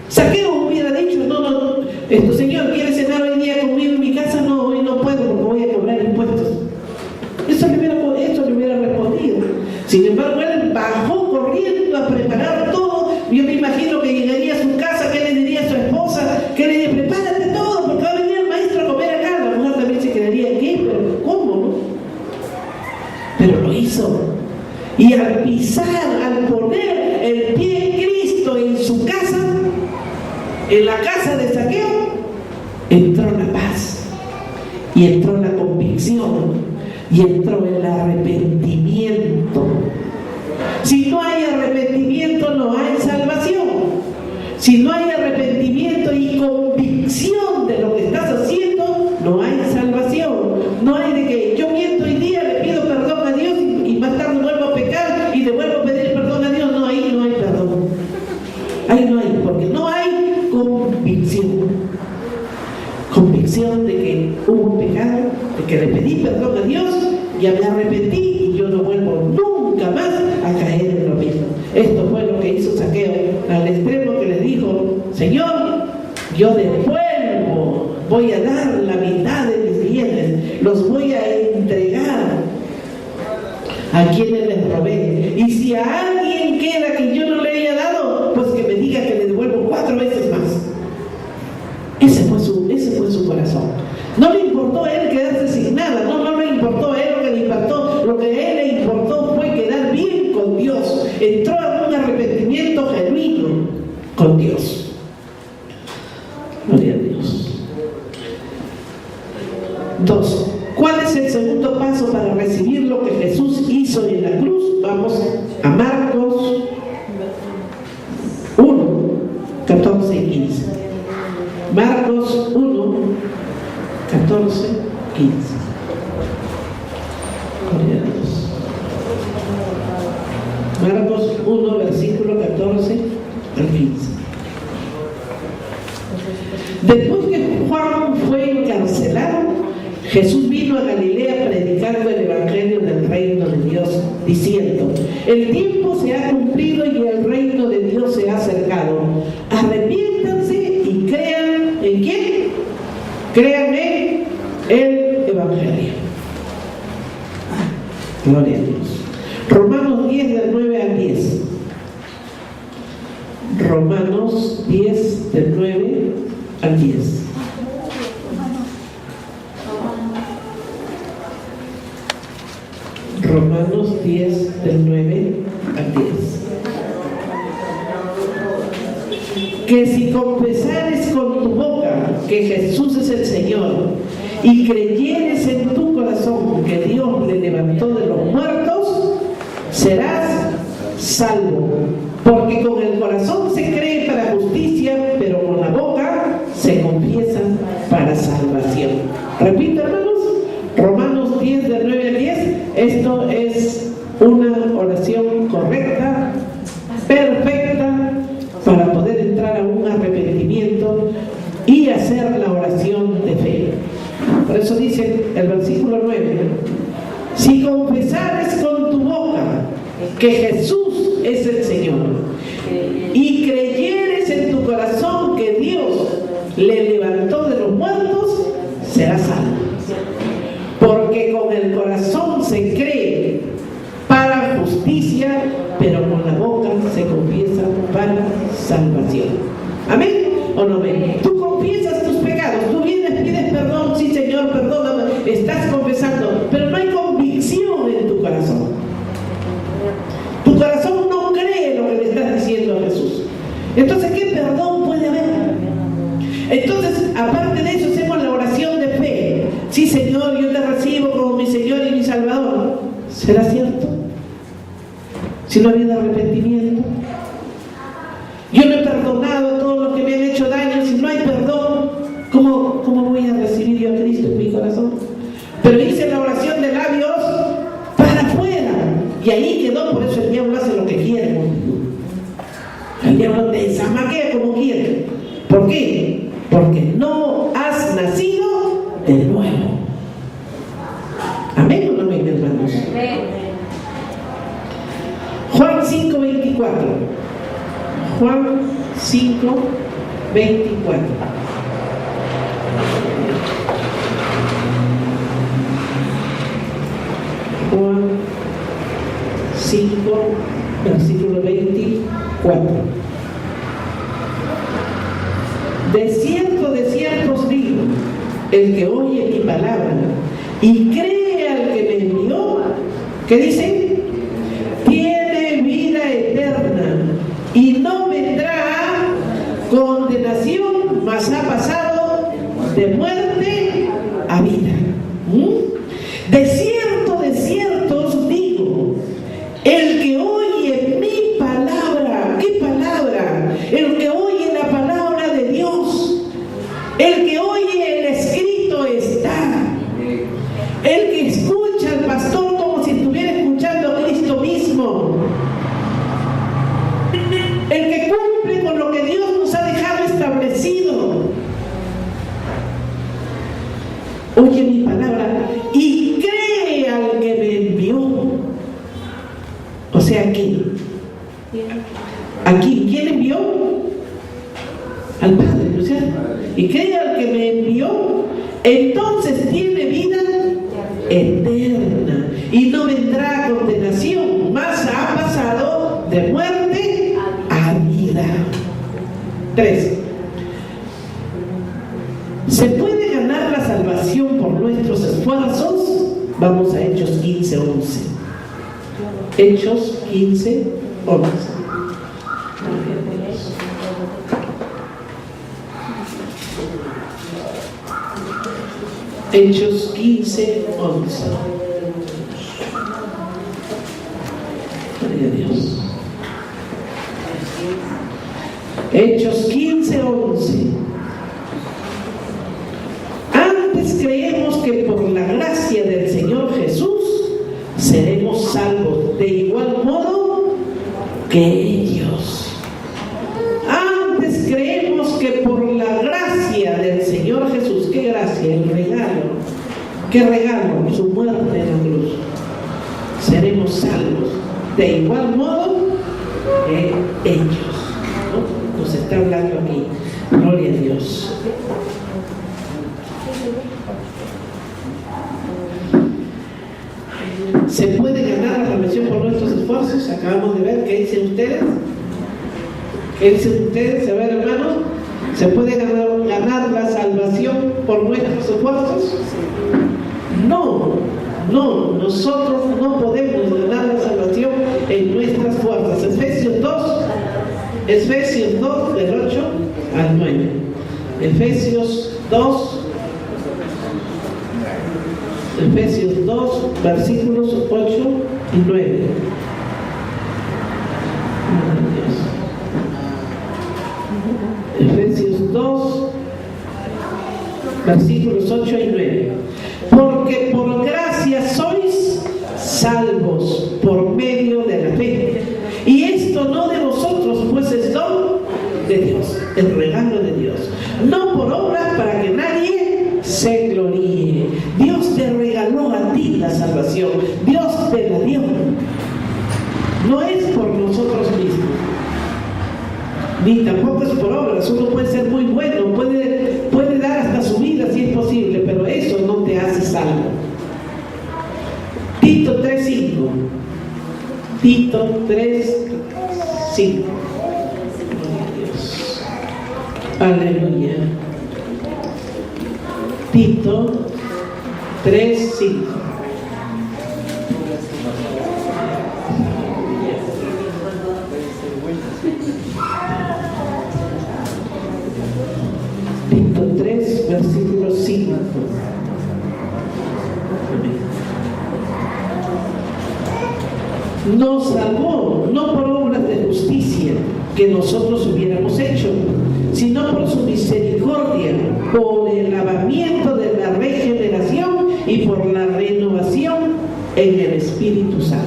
[SPEAKER 1] Saqueo hubiera dicho, no, Señor, ¿quiere cenar hoy día conmigo en mi casa? No, hoy no puedo porque voy a cobrar impuestos. Eso le hubiera respondido. Sin embargo, él bajó corriendo a preparar todo. Yo me imagino que llegaría a su casa, ¿qué le diría a su esposa? Que le diría, prepárate todo, porque va a venir el maestro a comer acá. La mujer también se quedaría, ¿qué? ¿Pero cómo, no? Pero lo hizo. Y al pisar, al poner el pie en Cristo en su casa, en la casa de Saqueo, entró la paz, y entró la convicción, y entró el arrepentimiento. Si no hay arrepentimiento, no hay salvación. Si no hay arrepentimiento y convicción de lo que estás haciendo, no hay salvación. No hay de que yo miento hoy día, le pido perdón a Dios y más tarde vuelvo a pecar y le vuelvo a pedir perdón a Dios. No, ahí no hay perdón. Ahí no hay, porque no hay convicción. Convicción de que hubo un pecado, de que le pedí perdón a Dios, ya me arrepentí y yo no vuelvo nunca más a caer en lo mismo. Esto fue lo que hizo Saqueo, al extremo que le dijo, Señor, yo devuelvo, voy a dar la mitad de mis bienes, los voy a entregar a quienes les robé. Y si a alguien queda que yo no le haya dado, pues que me diga que le devuelvo 4 veces más. Ese fue su corazón. No le importó a él quedarse sin nada, no le importó a él lo que a él le importó fue quedar bien con Dios. Entró en un arrepentimiento genuino con Dios. Gloria a Dios. 2. ¿Cuál es el segundo paso para recibir lo que Jesús hizo en la cruz? Vamos a Marcos 1, 14 y 15. Marcos 1, 14, 15. Gloria a Dios. Marcos 1, versículo 14 al 15. Después que Juan fue encarcelado, Jesús vino a Galilea predicando el evangelio del reino de Dios, diciendo: el tiempo se ha cumplido y el reino de Dios se ha acercado. Arrepiéntanse y crean ¿en quién? Crean en el evangelio. Gloria a Dios. Romanos 10 del 9 al 10. Romanos 10 del 9 al 10. Romanos 10 del 9 al 10. Que si confesares con tu boca que Jesús es el Señor y creyeres en tu corazón que Dios le levantó de los muertos, serás salvo. Porque con el corazón se cree para justicia, pero con la boca se confiesa para salvación. Repito, hermanos, Romanos 10 del 9 al 10. Esto es una oración correcta, perfecta, para poder entrar a un arrepentimiento y hacer la oración de fe. Por eso dice el versículo 9: si confesares con tu boca que Jesús es el Señor y creyeres en tu corazón que Dios le levantó de los muertos, serás salvo. Porque con el corazón se cree para justicia, pero con la boca se confiesa para salvación. ¿Amén o no amén? Tú confiesas tus pecados, tú vienes, pides perdón, sí Señor, perdóname, estás confesando, pero no hay convicción en tu Aparte de eso, hacemos la oración de fe. Sí, Señor, yo te recibo como mi Señor y mi Salvador. ¿Será cierto? Si no ha habido arrepentimiento. Yo no he perdonado a todos los que me han hecho daño. Si no hay perdón, ¿cómo voy a recibir yo a Cristo en mi corazón? Pero hice la oración de labios para afuera. Y ahí quedó, por eso el diablo hace lo que quiere. El diablo te zamaquea como quiere. ¿Por qué? Porque no has nacido de nuevo. ¿Amén o no amén, hermanos? Juan 5:24. Juan 5:24. Juan 5, versículo 24. De cierto os digo, el que oye mi palabra y cree al que me envió, ¿qué dice? Tiene vida eterna y no vendrá condenación, mas ha pasado de muerte a vida. De cierto os digo, el que oye mi palabra, ¿qué palabra? El que oye la palabra de Dios, el que oye el escrito está, el que escucha al pastor como si estuviera escuchando a Cristo mismo, el que cumple con lo que Dios nos ha dejado establecido, oye mi palabra y cree al que me envió. O sea, aquí, ¿quién envió? Al Padre, ¿no es cierto? Y cree al que me envió, entonces tiene vida eterna y no vendrá condenación, mas ha pasado de muerte a vida. 3. ¿Se puede ganar la salvación por nuestros esfuerzos? Vamos a Hechos 15:11. Hechos 15:11. Hechos 15:11. Gloria a Dios. Hechos 15:11. Antes creemos que por la gracia del Señor Jesús seremos salvos de igual modo que ellos. Antes creemos que por la gracia del Señor Jesús, ¿qué gracia? El regalo. ¿Qué regalo? Su muerte en la cruz. Seremos salvos de igual modo que ellos. ¿No? Nos está hablando aquí. Gloria a Dios. ¿Se puede ganar la salvación por nuestros esfuerzos? Acabamos de ver. ¿Qué dicen ustedes? ¿Qué dicen ustedes? A ver, hermanos, ¿se puede ganar la salvación por nuestros esfuerzos? No, nosotros no podemos ganar la salvación en nuestras fuerzas. Efesios 2, del 8 al 9. Efesios 2, versículos 8 y 9. Efesios 2, versículos 8 y 9. Porque por gracia sois salvos por medio de la fe. Y esto no de vosotros, pues es don de Dios, el regalo de Dios. No por obras para que nadie se gloríe. Dios te regaló a ti la salvación. Dios te la dio. No es por nosotros mismos, ni tampoco es por obras. Uno puede ser muy bueno, puede dar hasta su vida si es posible, pero eso no te hace salvo. Tito 3:5. Tito 3:5. Aleluya. Tito 3:5. Tito 3:5. nos salvó no por obras de justicia que nosotros hubiéramos hecho, sino por su misericordia, por el lavamiento de la regeneración y por la renovación en el Espíritu Santo.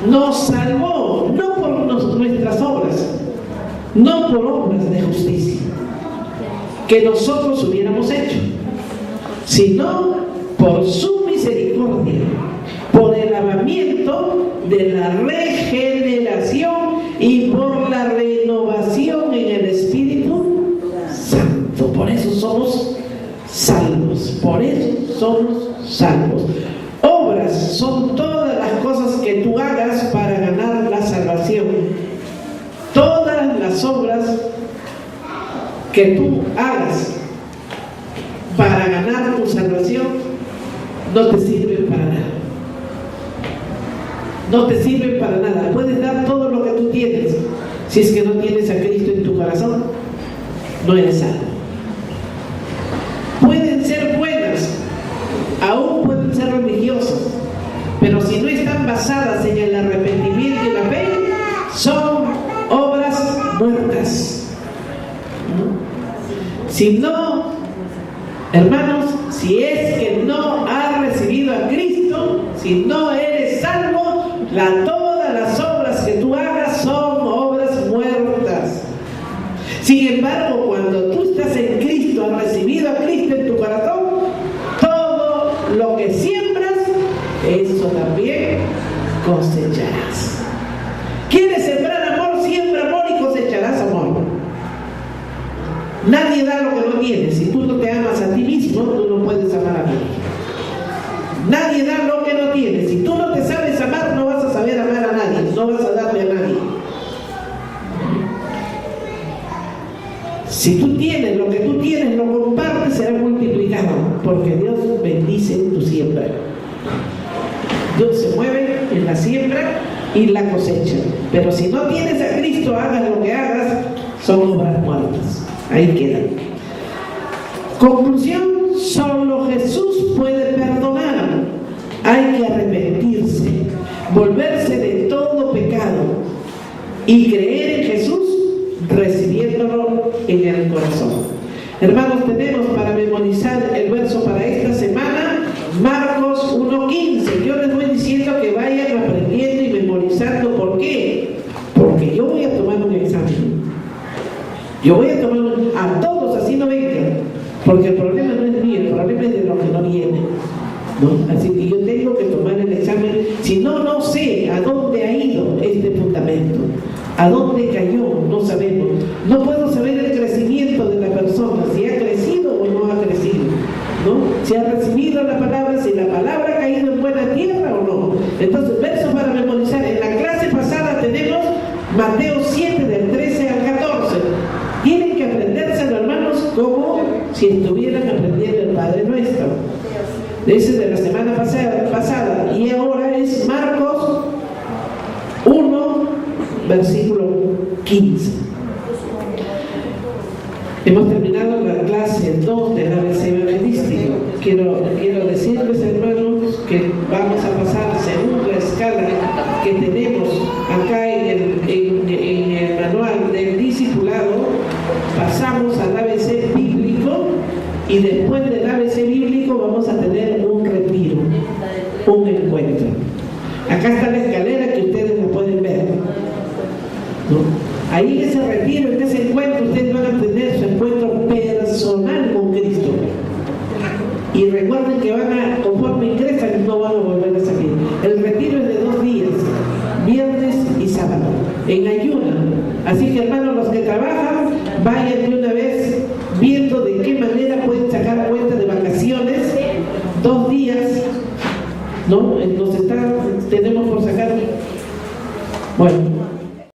[SPEAKER 1] Nos salvó no por nuestras obras, no por obras de justicia que nosotros hubiéramos hecho, sino por su misericordia, por el lavamiento de la regeneración y por la renovación en el Espíritu Santo. Por eso somos salvos, por eso somos salvos. Obras son todas las cosas que tú hagas para ganar la salvación. Todas las obras que tú hagas para ganar tu salvación no te sirven para nada. No te sirven para nada. Puedes dar todo lo que tú tienes. Si es que no tienes a Cristo en tu corazón, no eres salvo. Pueden ser buenas, aún pueden ser religiosas, pero si no están basadas en el arrepentimiento y la fe, son obras muertas. Si no, hermanos, si es que no has recibido a Cristo, si no eres salvo, todas las obras que tú hagas son obras muertas. Sin embargo, cuando tú estás en Cristo, has recibido a Cristo en tu corazón, todo lo que siembras, eso también cosecharás. ¿Quieres sembrar amor? Siembra amor y cosecharás amor. Nadie da lo que no tiene. Si tú no te amas a ti mismo, tú no puedes amar a nadie. Nadie da lo que no tiene. Si tú no te sabes amar, no vas a saber amar a nadie, no vas a darle a nadie. Si tú tienes lo que tú tienes, lo compartes, será multiplicado, porque Dios bendice tu siembra. Dios se mueve en la siembra y la cosecha. Pero si no tienes a Cristo, hagas lo que hagas, son obras muertas. Ahí quedan. Conclusión: solo Jesús puede perdonar. Hay que arrepentirse, volverse de todo pecado y creer en Jesús, recibiéndolo en el corazón. Hermanos, tenemos para memorizar el verso para esta semana, Marcos 1:15. Yo les voy diciendo que vayan aprendiendo y memorizando. ¿Por qué? Porque yo voy a tomar un examen. Yo voy a tomar a todos, así no vengan, porque el problema no es mío, el problema es de los que no vienen, ¿no? Así que yo tengo que tomar el examen. Si no, no sé a dónde ha ido este fundamento, a dónde cayó, no sabemos. No puedo saber el crecimiento de la persona, si ha crecido o no ha crecido, ¿no? Si ha recibido la palabra, si la palabra ha caído en buena tierra o no. Entonces, versos para memorizar. En la clase pasada tenemos Mateo 7, del 13 al 14. Tienen que aprendérselo, hermanos, como si estuvieran aprendiendo el Padre Nuestro. Ese es de la semana pasada. Y ahora es Marcos 1, versículo 15. Hemos terminado la clase 2 del ABC evangelístico. Quiero decirles, hermanos, que vamos a pasar según la escala que tenemos acá en el manual del discipulado. Pasamos al ABC bíblico y después del ABC bíblico vamos a tener un retiro, un encuentro. Acá está la escalera que ustedes la pueden ver, ¿no? Ahí en ese retiro, en ese encuentro, ustedes van a tener su encuentro personal con Cristo. Y recuerden que conforme ingresan, no van a volver a salir. El retiro es de 2 días, viernes y sábado, en ayuno. Así que, hermanos, los que trabajan, vayan de una vez viendo de qué manera pueden sacar cuenta de vacaciones. 2 días, ¿no? Tenemos por sacar. Bueno.